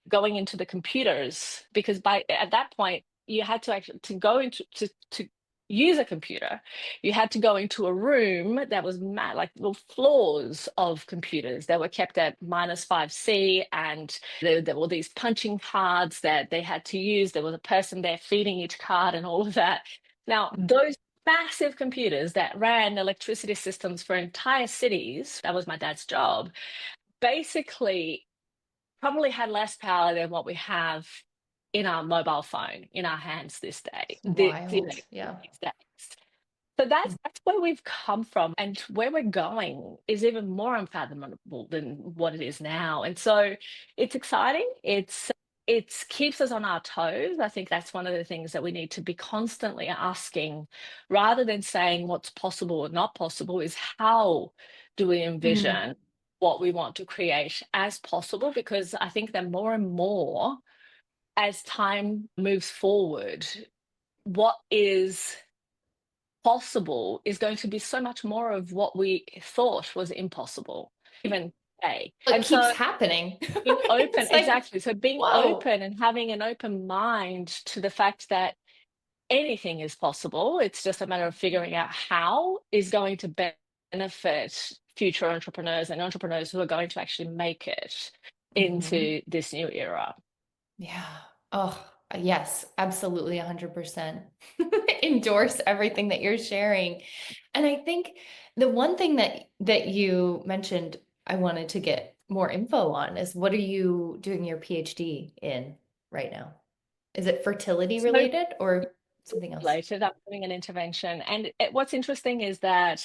going into the computers, because at that point you had to actually to go into to use a computer. You had to go into a room that was like little floors of computers that were kept at -5C, and there were these punching cards that they had to use. There was a person there feeding each card and all of that. Now, those massive computers that ran electricity systems for entire cities, that was my dad's job, basically probably had less power than what we have in our mobile phone in our hands this day, Wild. Yeah. these days. So that's where we've come from, and where we're going is even more unfathomable than what it is now. And so it's exciting. It keeps us on our toes. I think that's one of the things that we need to be constantly asking, rather than saying what's possible or not possible, is how do we Mm. envision what we want to create as possible? Because I think that more and more, as time moves forward, what is possible is going to be so much more of what we thought was impossible, even today. It And keeps so happening. being open, It's like, exactly. So being whoa. open and having an open mind to the fact that anything is possible, it's just a matter of figuring out how, is going to benefit future entrepreneurs and entrepreneurs who are going to actually make it Hmm. into this new era. Yeah. Oh, yes, absolutely 100%. Endorse everything that you're sharing. And I think the one thing that you mentioned I wanted to get more info on is, what are you doing your PhD in right now? Is it fertility So related or something else? related. I'm doing an intervention, and what's interesting is that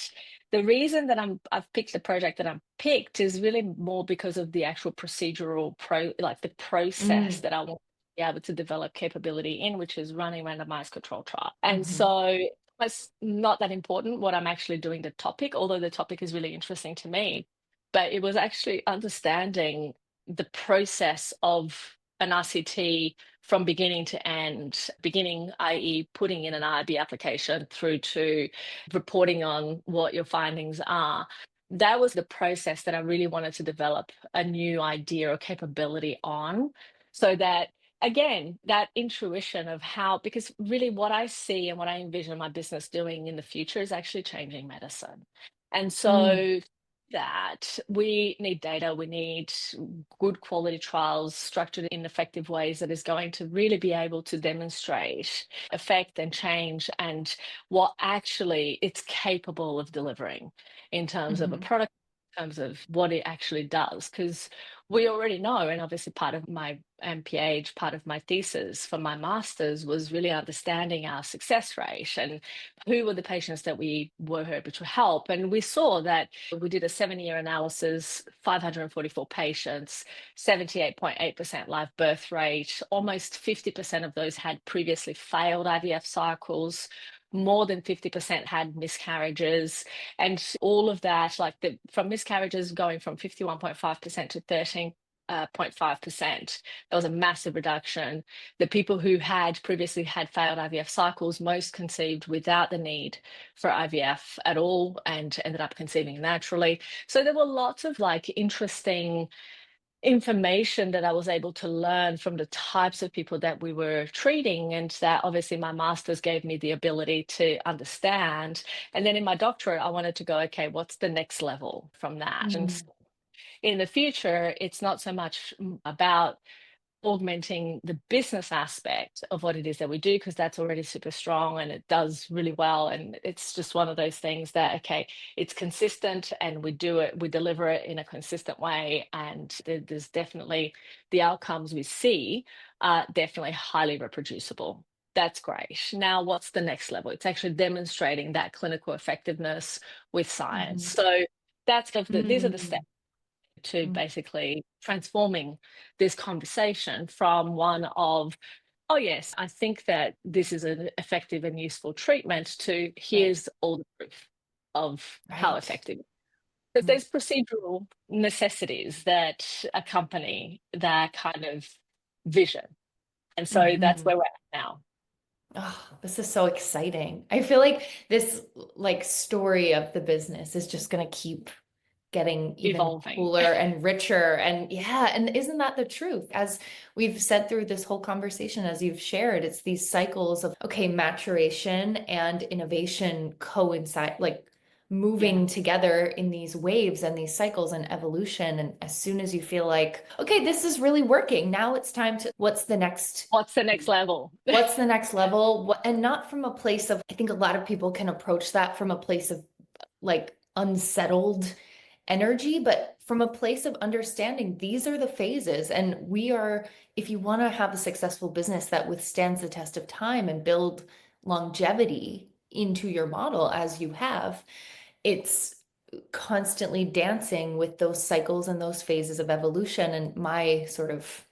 the reason that I've picked the project that I'm picked is really more because of the actual procedural like the process Mm. that I want to be able to develop capability in, which is running randomized control trial. And Hmm. so it's not that important what I'm actually doing the topic, although the topic is really interesting to me. But it was actually understanding the process of an RCT from beginning to end, beginning, i.e., putting in an IB application, through to reporting on what your findings are. That was the process that I really wanted to develop a new idea or capability on, so that, again, that intuition of how, because really what I see and what I envision my business doing in the future is actually changing medicine. And Mm. so that we need data, we need good quality trials structured in effective ways that is going to really be able to demonstrate effect and change, and what actually it's capable of delivering in terms of a Hmm. product, in terms of what it actually does. Because we already know, and obviously part of my MPH, part of my thesis for my master's was really understanding our success rate and who were the patients that we were able to help. And we saw that we did a 7-year analysis, 544 patients, 78.8% live birth rate, almost 50% of those had previously failed IVF cycles. More than 50% had miscarriages, and all of that, like from miscarriages going from 51.5% to 13.5%. There was a massive reduction. The people who had previously had failed IVF cycles, most conceived without the need for IVF at all and ended up conceiving naturally. So there were lots of like interesting information that I was able to learn from the types of people that we were treating, and that obviously my master's gave me the ability to understand. And then in my doctorate, I wanted to go, okay, what's the next level from that? And Mm. in the future, it's not so much about augmenting the business aspect of what it is that we do, because that's already super strong and it does really well. And it's just one of those things that, okay, it's consistent and we do it, we deliver it in a consistent way. And there's definitely the outcomes we see are definitely highly reproducible. That's great. Now, what's the next level? It's actually demonstrating that clinical effectiveness with science. Hmm. So these are the Mm. steps to basically transforming this conversation from one of, oh, yes, I think that this is an effective and useful treatment, to Right. here's all the proof of how Right. effective. Because Mm. there's procedural necessities that accompany that kind of vision. And so that's Hmm. where we're at now. Oh, this is so exciting. I feel like this like story of the business is just going to keep getting even Evolving. cooler and richer. And yeah, and isn't that the truth? As we've said through this whole conversation, as you've shared, it's these cycles of, okay, maturation and innovation coincide, like moving together in these waves and these cycles and evolution. And as soon as you feel like, okay, this is really working, now it's time to, what's the next level? What's the next level? And not from a place of, I think a lot of people can approach that from a place of like unsettled energy, but from a place of understanding these are the phases. And we are, if you want to have a successful business that withstands the test of time and build longevity into your model as you have, it's constantly dancing with those cycles and those phases of evolution. And my sort of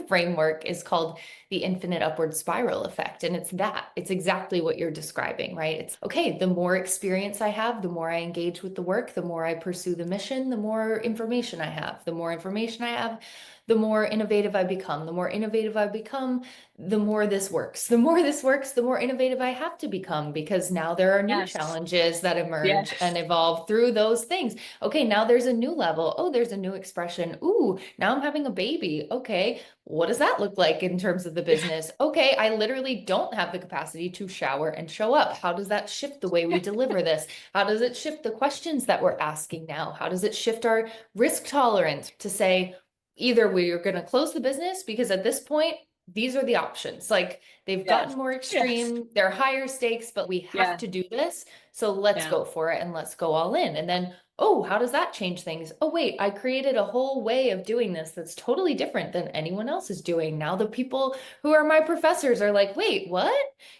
framework is called the infinite upward spiral effect. And it's exactly what you're describing, right? It's okay, the more experience I have, the more I engage with the work, the more I pursue the mission, the more information I have. The more information I have, the more innovative I become. The more innovative I become, the more this works. The more this works, the more innovative I have to become, because now there are new challenges that emerge and evolve through those things. Okay, now there's a new level. Oh, there's a new expression. Ooh, now I'm having a baby. Okay, what does that look like in terms of the business? Okay, I literally don't have the capacity to shower and show up. How does that shift the way we deliver this? How does it shift the questions that we're asking now? How does it shift our risk tolerance to say, either we're going to close the business because at this point, these are the options. Like they've gotten more extreme, they're higher stakes, but we have to do this. So let's go for it and let's go all in. And then, oh, how does that change things? Oh, wait, I created a whole way of doing this that's totally different than anyone else is doing. Now the people who are my professors are like, wait, what?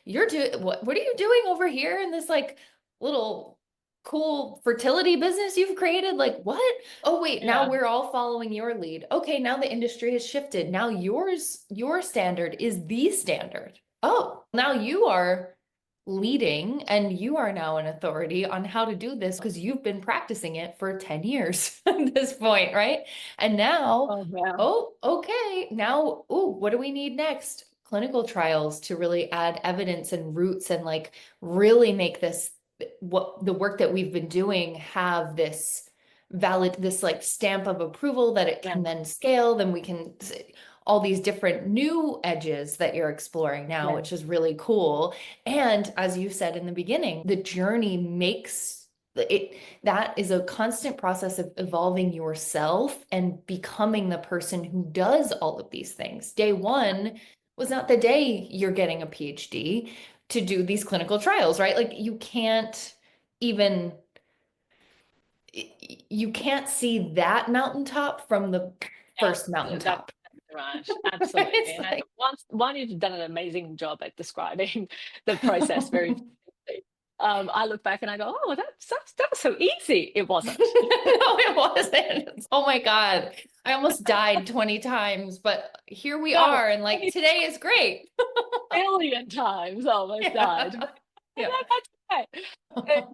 What are you doing over here in this like little cool fertility business you've created? Like, what? Oh, wait, now we're all following your lead. Okay, now the industry has shifted. Now your standard is the standard. Oh, now you are leading and you are now an authority on how to do this because you've been practicing it for 10 years at this point, right? And now, oh, okay, now, oh, what do we need next? Clinical trials to really add evidence and roots and like really make this, what the work that we've been doing, have this valid, this like stamp of approval that it can then scale. Then we can, all these different new edges that you're exploring now, which is really cool. And as you said in the beginning, the journey makes it, that is a constant process of evolving yourself and becoming the person who does all of these things. Day one was not the day you're getting a PhD to do these clinical trials, right? Like you can't even, you can't see that mountaintop from the first mountaintop. Right, absolutely. And like, one, you've done an amazing job at describing the process very clearly. I look back and I go, oh, that was so easy. It wasn't. No, it wasn't. Oh my God. I almost died 20 times, but here we are. And like today is great. Billion times almost died. That's okay.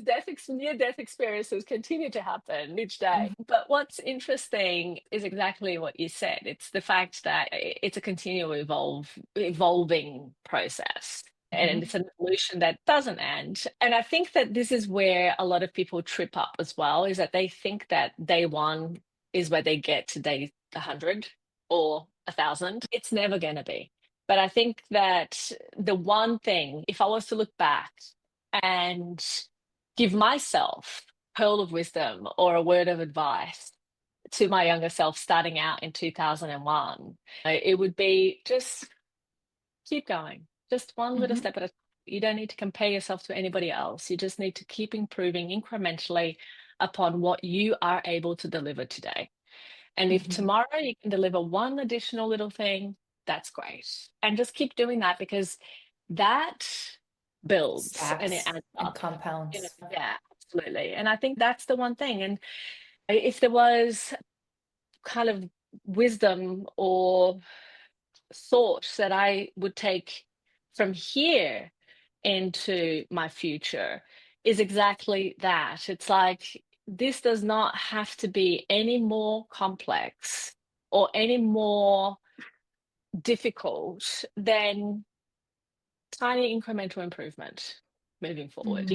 There's near-death experiences continue to happen each day. But what's interesting is exactly what you said. It's the fact that it's a continual evolving process. And it's an evolution that doesn't end. And I think that this is where a lot of people trip up as well, is that they think that day one is where they get to day 100 or 1,000. It's never going to be. But I think that the one thing, if I was to look back and give myself a pearl of wisdom or a word of advice to my younger self starting out in 2001, it would be just keep going. Just one little step at a time. You don't need to compare yourself to anybody else. You just need to keep improving incrementally upon what you are able to deliver today. And if tomorrow you can deliver one additional little thing, that's great. And just keep doing that, because that builds and it adds up. And compounds. You know, yeah, absolutely. And I think that's the one thing. And if there was kind of wisdom or thought that I would take from here into my future, is exactly that. It's like, this does not have to be any more complex or any more difficult than tiny incremental improvement moving forward.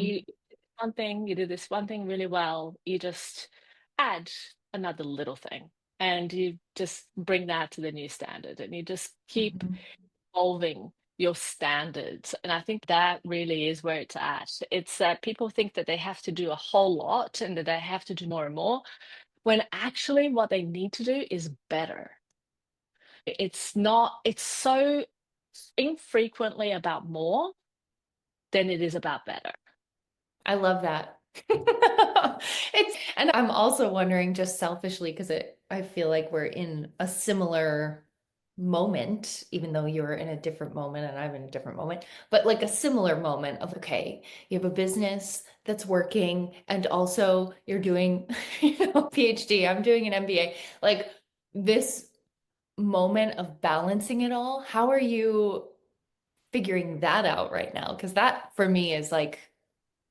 one thing, you do this one thing really well, you just add another little thing and you just bring that to the new standard and you just keep Mhm. evolving your standards. And I think that really is where it's at. It's that people think that they have to do a whole lot and that they have to do more and more, when actually what they need to do is better. It's not, it's so infrequently about more than it is about better. I love that. And I'm also wondering just selfishly, because I feel like we're in a similar moment, even though you're in a different moment and I'm in a different moment, but like a similar moment of, okay, you have a business that's working and also you're doing, PhD, I'm doing an MBA, like this moment of balancing it all. How are you figuring that out right now? Because that for me is like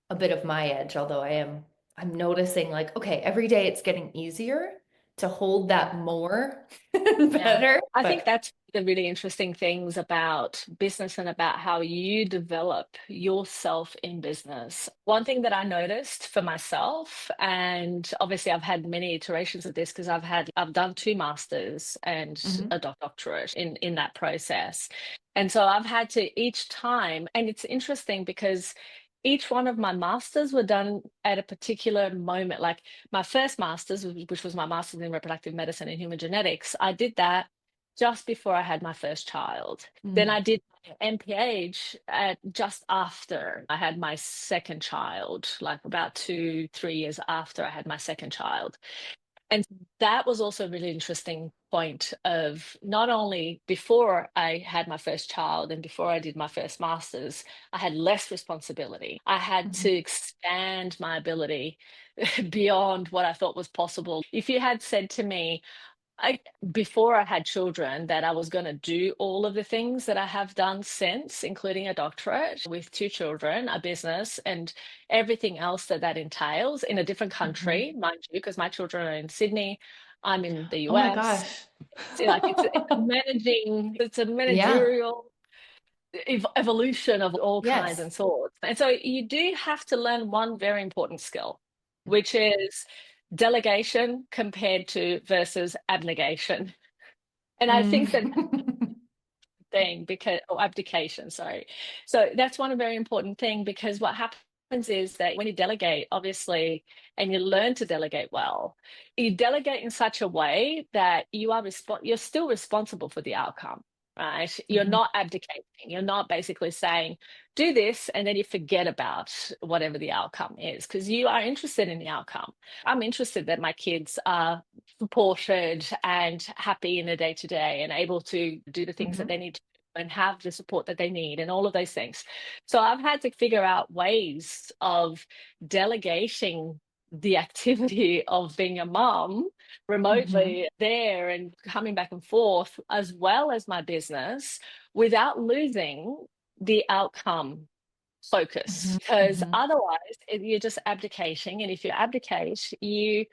a bit of my edge, although I'm noticing like, okay, every day it's getting easier to hold that more Yeah, better. I think But that's the really interesting things about business and about how you develop yourself in business. One thing that I noticed for myself, and obviously I've had many iterations of this because I've done two masters and Mhm. a doctorate in that process. And so I've had to each time, and it's interesting because each one of my masters were done at a particular moment. Like my first master's, which was my master's in reproductive medicine and human genetics, I did that just before I had my first child. Then Mm. I did MPH at just after I had my second child, like about 2, 3 years after I had my second child. And that was also a really interesting point of not only before I had my first child and before I did my first master's, I had less responsibility. I had to Mhm. expand my ability beyond what I thought was possible. If you had said to me, I, before I had children, that I was going to do all of the things that I have done since, including a doctorate with two children, a business, and everything else that that entails in a different Mhm. country, mind you, because my children are in Sydney, I'm in the Oh my US. gosh. It's a Yeah. managerial evolution of all kinds Yes. and sorts. And so you do have to learn one very important skill, which is delegation compared to versus abnegation. And I think that Mm. thing because or abdication, sorry. So that's one very important thing because what happens is that when you delegate, obviously, and you learn to delegate well, you delegate in such a way that you're still responsible for the outcome. Right? You're Mhm. not abdicating. You're not basically saying, do this, and then you forget about whatever the outcome is, because you are interested in the outcome. I'm interested that my kids are supported and happy in the day to day and able to do the things that Mhm. they need to do and have the support that they need and all of those things. So I've had to figure out ways of delegating the activity of being a mom Mhm. remotely there and coming back and forth, as well as my business, without losing the outcome focus. Mhm. Because Mhm. otherwise, you're just abdicating. And if you abdicate, you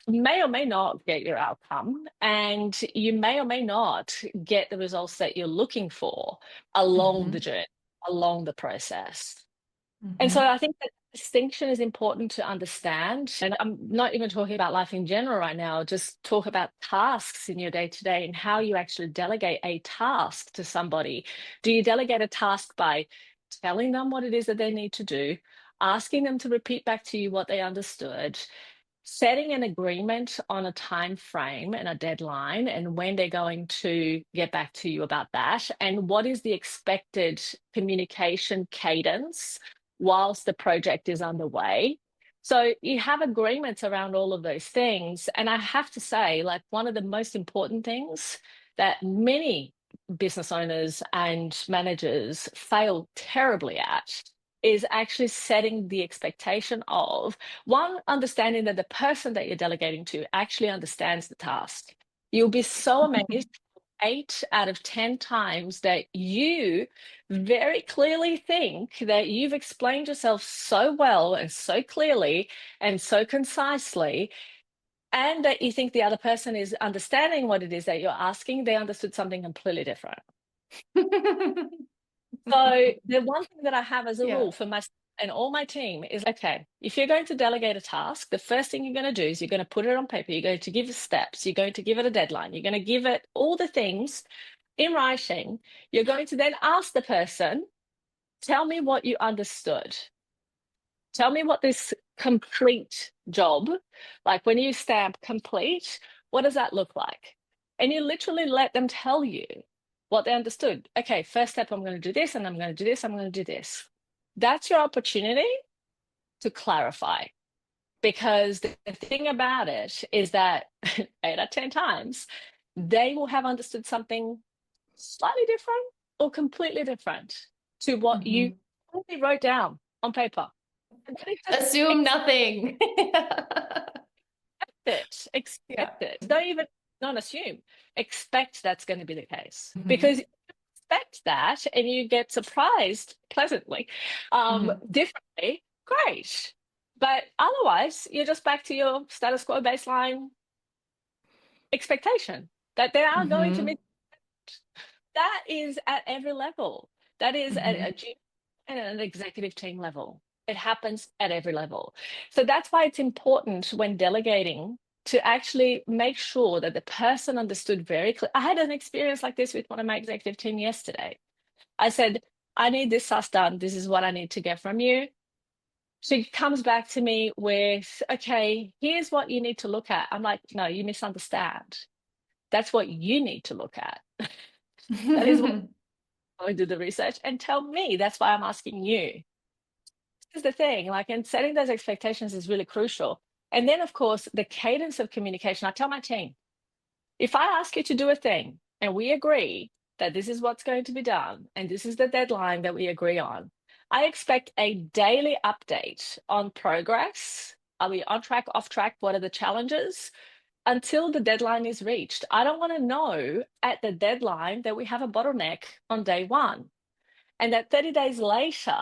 may or may not get your outcome, and you may or may not get the results that you're looking for along the Mhm. journey, along the process. And so Mhm. I think that distinction is important to understand. And I'm not even talking about life in general right now, just talk about tasks in your day to day and how you actually delegate a task to somebody. Do you delegate a task by telling them what it is that they need to do, asking them to repeat back to you what they understood, setting an agreement on a time frame and a deadline and when they're going to get back to you about that, and what is the expected communication cadence whilst the project is underway. So you have agreements around all of those things. And I have to say, like, one of the most important things that many business owners and managers fail terribly at is actually setting the expectation of one, understanding that the person that you're delegating to actually understands the task. You'll be so amazed 8 out of 10 times that you very clearly think that you've explained yourself so well and so clearly and so concisely, and that you think the other person is understanding what it is that you're asking. They understood something completely different. So the one thing that I have as a Yeah. rule for myself and all my team is, okay, if you're going to delegate a task, the first thing you're going to do is you're going to put it on paper. You're going to give it steps. You're going to give it a deadline. You're going to give it all the things in writing. You're going to then ask the person, tell me what you understood. Tell me what this complete job, like when you stamp complete, what does that look like? And you literally let them tell you what they understood. Okay, first step, I'm going to do this, and I'm going to do this, I'm going to do this. That's your opportunity to clarify. Because the thing about it is that 8 out of 10 times, they will have understood something slightly different or completely different to what you only wrote down on paper. Assume nothing. Expect it. Don't assume. Expect that's going to be the case. Because expect that and you get surprised pleasantly, differently, great. But otherwise, you're just back to your status quo baseline expectation that they are going to meet. That is at every level. That is at a junior and an executive team level. It happens at every level. So that's why it's important when delegating to actually make sure that the person understood very clearly. I had an experience like this with one of my executive team yesterday. I said, I need this task done. This is what I need to get from you. She comes back to me with, okay, here's what you need to look at. I'm like, no, you misunderstand. That's what you need to look at. That is what I do the research and tell me. That's why I'm asking you. This is the thing, like, and setting those expectations is really crucial. And then, of course, the cadence of communication. I tell my team, if I ask you to do a thing and we agree that this is what's going to be done and this is the deadline that we agree on, I expect a daily update on progress. Are we on track, off track? What are the challenges? Until the deadline is reached. I don't want to know at the deadline that we have a bottleneck on day one. And that 30 days later,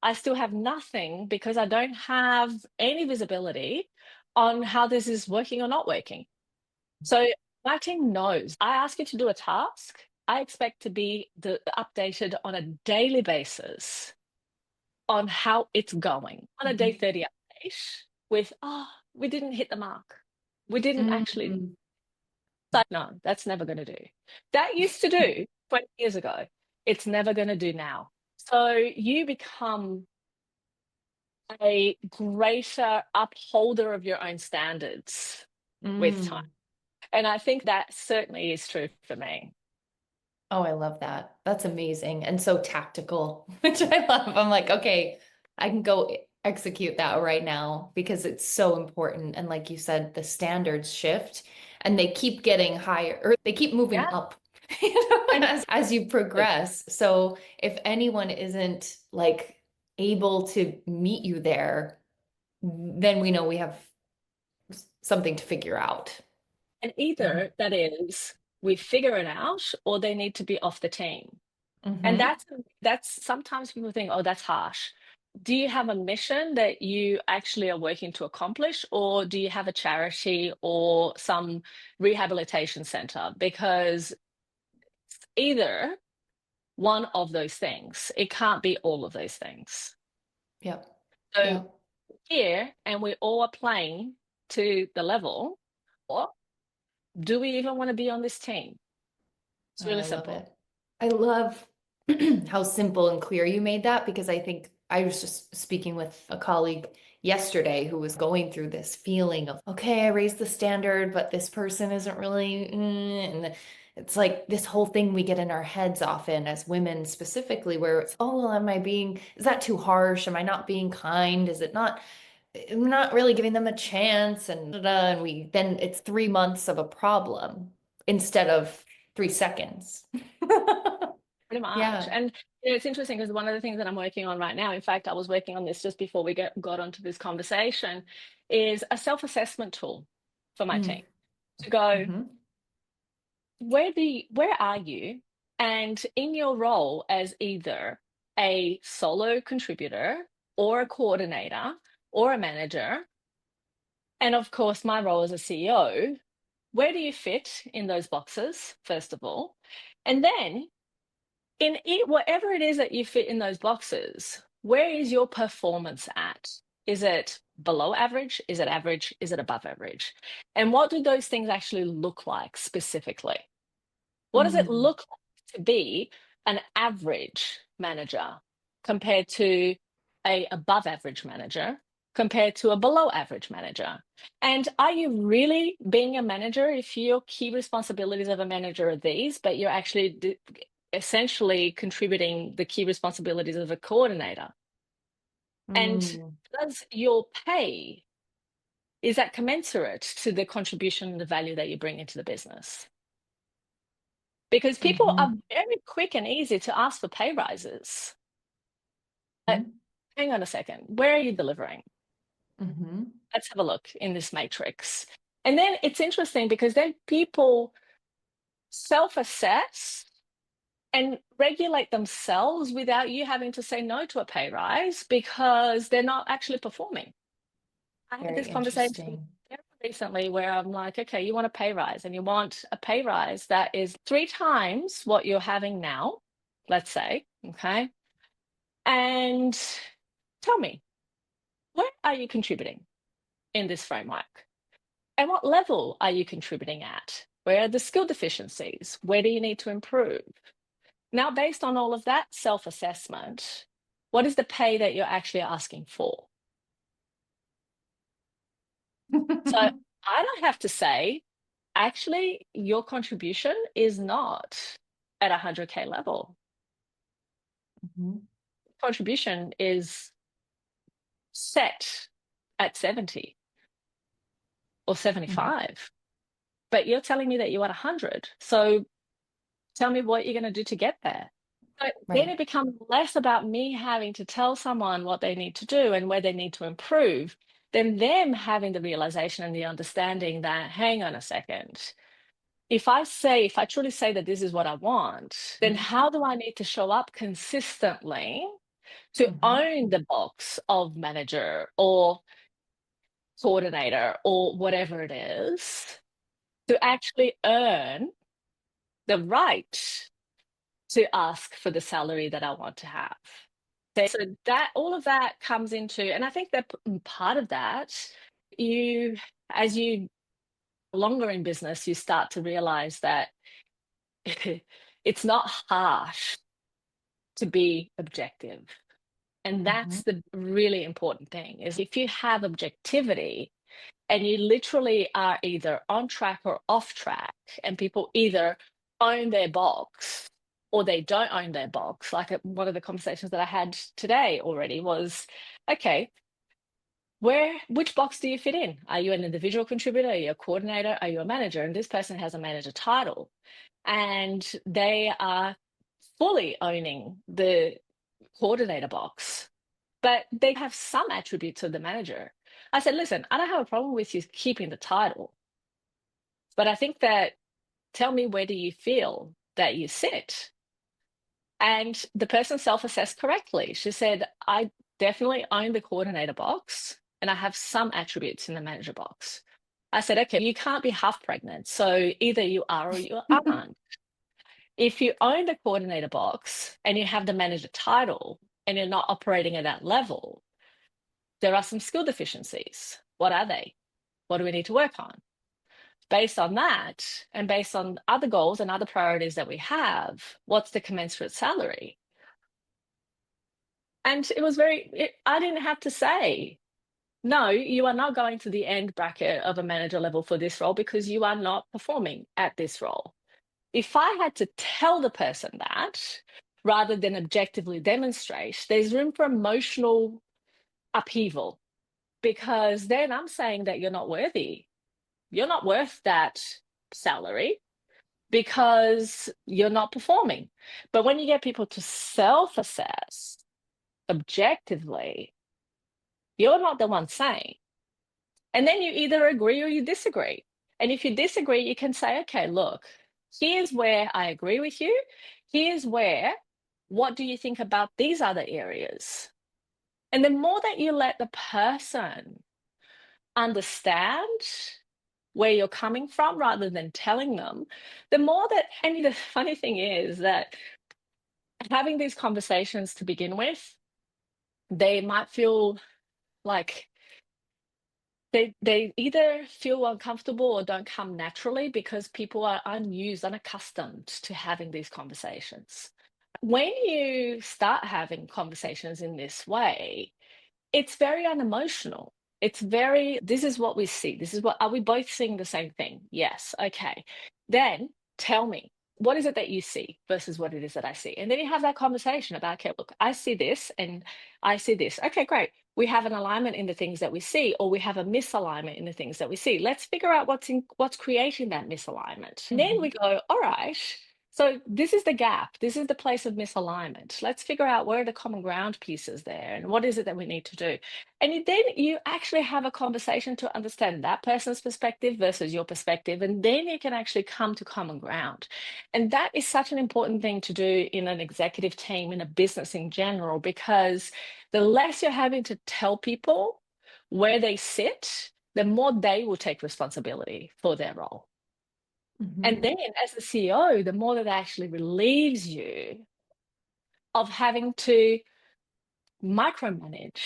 I still have nothing because I don't have any visibility on how this is working or not working. So my team knows. I ask you to do a task. I expect to be updated on a daily basis on how it's going. On a day 30 update with, we didn't hit the mark. We didn't actually. No, that's never going to do. That used to do 20 years ago. It's never going to do now. So you become a greater upholder of your own standards with time. And I think that certainly is true for me. Oh, I love that. That's amazing. And so tactical, which I love. I'm like, okay, I can go execute that right now because it's so important. And like you said, the standards shift and they keep getting higher or they keep moving up as you progress. So if anyone isn't like able to meet you there, then we know we have something to figure out. And either that is we figure it out or they need to be off the team. And that's sometimes people think, oh, that's harsh. Do you have a mission that you actually are working to accomplish, or do you have a charity or some rehabilitation center? Because either one of those things, it can't be all of those things. Yep. So here, and we all are playing to the level, or do we even want to be on this team? It's really simple. I love how simple and clear you made that, because I think I was just speaking with a colleague yesterday who was going through this feeling of, okay, I raised the standard, but this person isn't really, and it's like this whole thing we get in our heads often as women specifically, where it's, oh, well, is that too harsh? Am I not being kind? I'm not really giving them a chance, and then it's 3 months of a problem instead of 3 seconds. Pretty much. Yeah. And it's interesting because one of the things that I'm working on right now, in fact, I was working on this just before we got onto this conversation, is a self-assessment tool for my team to go, where are you? And in your role as either a solo contributor or a coordinator or a manager, and of course, my role as a CEO, where do you fit in those boxes, first of all? And then whatever it is that you fit in those boxes, where is your performance at? Is it below average? Is it average? Is it above average? And what do those things actually look like specifically? What does it Mm. look like to be an average manager compared to a above average manager compared to a below average manager? And are you really being a manager if your key responsibilities of a manager are these, but you're actually essentially contributing the key responsibilities of a coordinator? And Mm. does your pay, is that commensurate to the contribution and the value that you bring into the business? Because people are Mhm. very quick and easy to ask for pay rises. But Mhm. hang on a second, where are you delivering? Mhm. Let's have a look in this matrix. And then it's interesting because then people self-assess and regulate themselves without you having to say no to a pay rise because they're not actually performing. I had Very this conversation interesting. recently where I'm like, okay, you want a pay rise and you want a pay rise that is 3 times what you're having now, let's say, okay? And tell me, where are you contributing in this framework? And what level are you contributing at? Where are the skill deficiencies? Where do you need to improve? Now, based on all of that self assessment, what is the pay that you're actually asking for? So I don't have to say, actually, your contribution is not at 100K level. Mhm. Contribution is set at 70 or Mhm. 75, but you're telling me that you want 100. So tell me what you're going to do to get there. So then Right. it becomes less about me having to tell someone what they need to do and where they need to improve, than them having the realization and the understanding that, hang on a second, if I truly say that this is what I want, then how do I need to show up consistently to Mhm. own the box of manager or coordinator or whatever it is to actually earn the right to ask for the salary that I want to have? So that all of that comes into, and I think that part of that, you, as you longer in business, you start to realize that it's not harsh to be objective. And that's Mhm. the really important thing is if you have objectivity and you literally are either on track or off track, and people either own their box or they don't own their box. Like one of the conversations that I had today already was, okay, which box do you fit in? Are you an individual contributor? Are you a coordinator? Are you a manager? And this person has a manager title, and they are fully owning the coordinator box, but they have some attributes of the manager. I said, listen, I don't have a problem with you keeping the title, but I think that tell me, where do you feel that you sit? And the person self-assessed correctly. She said, I definitely own the coordinator box and I have some attributes in the manager box. I said, okay, you can't be half pregnant. So either you are or you aren't. If you own the coordinator box and you have the manager title and you're not operating at that level, there are some skill deficiencies. What are they? What do we need to work on? Based on that, and based on other goals and other priorities that we have, what's the commensurate salary? And it was I didn't have to say, no, you are not going to the end bracket of a manager level for this role because you are not performing at this role. If I had to tell the person that rather than objectively demonstrate, there's room for emotional upheaval because then I'm saying that you're not worthy. You're not worth that salary because you're not performing. But when you get people to self assess objectively, you're not the one saying. And then you either agree or you disagree. And if you disagree, you can say, okay, look, here's where I agree with you. Here's where, what do you think about these other areas? And the more that you let the person understand where you're coming from rather than telling them, the more that, and the funny thing is that having these conversations to begin with they might feel like they either feel uncomfortable or don't come naturally because people are unused, unaccustomed to having these conversations. When you start having conversations in this way, it's very unemotional. It's very, this is what we see. This is what, are we both seeing the same thing? Yes. Okay. Then tell me, what is it that you see versus what it is that I see? And then you have that conversation about, okay, look, I see this and I see this. Okay, great. We have an alignment in the things that we see, or we have a misalignment in the things that we see. Let's figure out what's creating that misalignment. And then we go, all right, so this is the gap. This is the place of misalignment. Let's figure out where are the common ground pieces there and what is it that we need to do. And then you actually have a conversation to understand that person's perspective versus your perspective. And then you can actually come to common ground. And that is such an important thing to do in an executive team, in a business in general, because the less you're having to tell people where they sit, the more they will take responsibility for their role. And then as the CEO, the more that actually relieves you of having to micromanage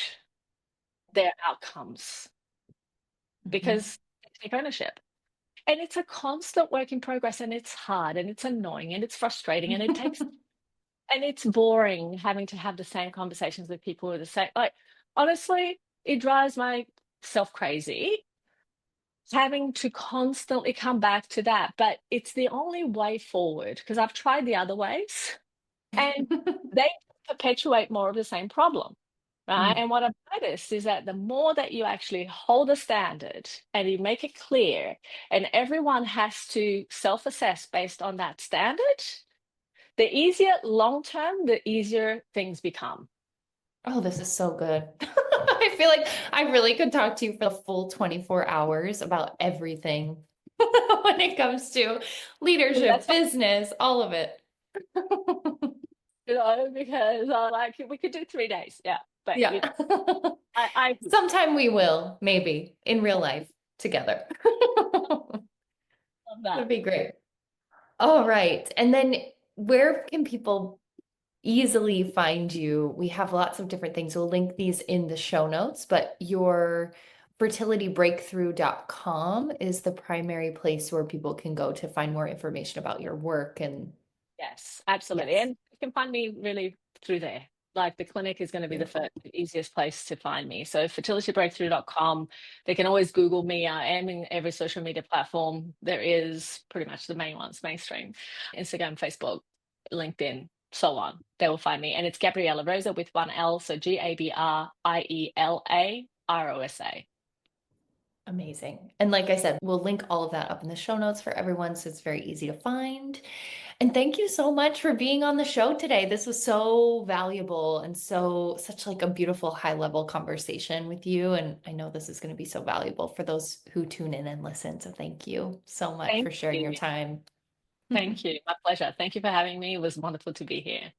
their outcomes because they take ownership. And it's a constant work in progress, and it's hard and it's annoying and it's frustrating and it takes and it's boring having to have the same conversations with people who are the same. Like, honestly, it drives myself crazy having to constantly come back to that. But it's the only way forward because I've tried the other ways and they perpetuate more of the same problem. Right. And what I've noticed is that the more that you actually hold a standard and you make it clear, and everyone has to self-assess based on that standard, the easier long term, the easier things become. Oh, this is so good. I feel like I really could talk to you for the full 24 hours about everything when it comes to leadership, business, all of it. Because like we could do 3 days. Yeah. But yeah. I sometime we will, maybe in real life together. love that. That'd be great. All right. And then where can people easily find you? We have lots of different things. We'll link these in the show notes, but your fertilitybreakthrough.com is the primary place where people can go to find more information about your work. And yes, absolutely. Yes. And you can find me really through there. Like the clinic is going to be the easiest place to find me. So fertilitybreakthrough.com, they can always Google me. I am in every social media platform. There is pretty much the main ones, mainstream, Instagram, Facebook, LinkedIn, so on. They will find me. And it's Gabriela Rosa with one L. So Gabriela Rosa. Amazing. And like I said, we'll link all of that up in the show notes for everyone, so it's very easy to find. And thank you so much for being on the show today. This was so valuable and such like a beautiful high level conversation with you. And I know this is going to be so valuable for those who tune in and listen. So thank you so much for sharing your time. Thank you. My pleasure. Thank you for having me. It was wonderful to be here.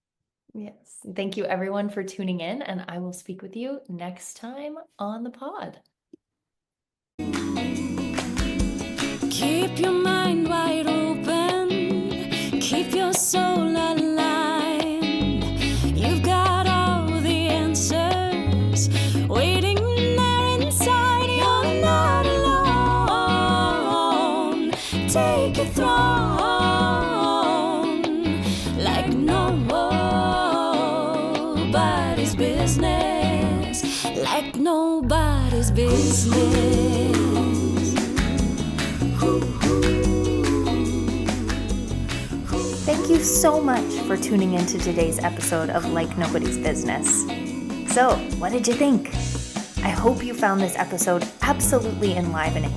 Yes. Thank you everyone for tuning in, and I will speak with you next time on the pod. Keep your mind wide open, keep your soul aligned. You've got all the answers waiting there inside. You're not alone. Take a throne like nobody's business, like nobody's business. Thank you so much for tuning in to today's episode of Like Nobody's Business. So, what did you think? I hope you found this episode absolutely enlivening.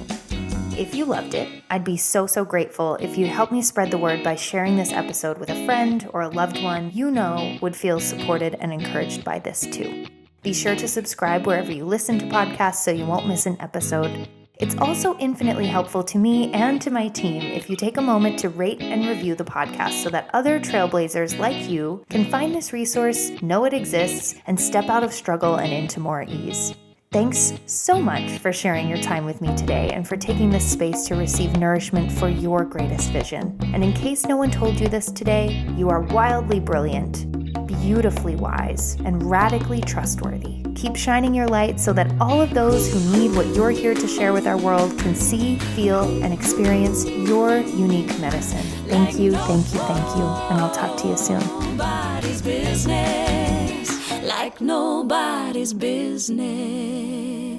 If you loved it, I'd be so grateful if you'd help me spread the word by sharing this episode with a friend or a loved one you know would feel supported and encouraged by this too. Be sure to subscribe wherever you listen to podcasts so you won't miss an episode. It's also infinitely helpful to me and to my team if you take a moment to rate and review the podcast so that other trailblazers like you can find this resource, know it exists, and step out of struggle and into more ease. Thanks so much for sharing your time with me today and for taking this space to receive nourishment for your greatest vision. And in case no one told you this today, you are wildly brilliant. beautifully wise, and radically trustworthy. Keep shining your light so that all of those who need what you're here to share with our world can see, feel, and experience your unique medicine. Thank you, thank you, thank you, and I'll talk to you soon. Nobody's business, like nobody's business.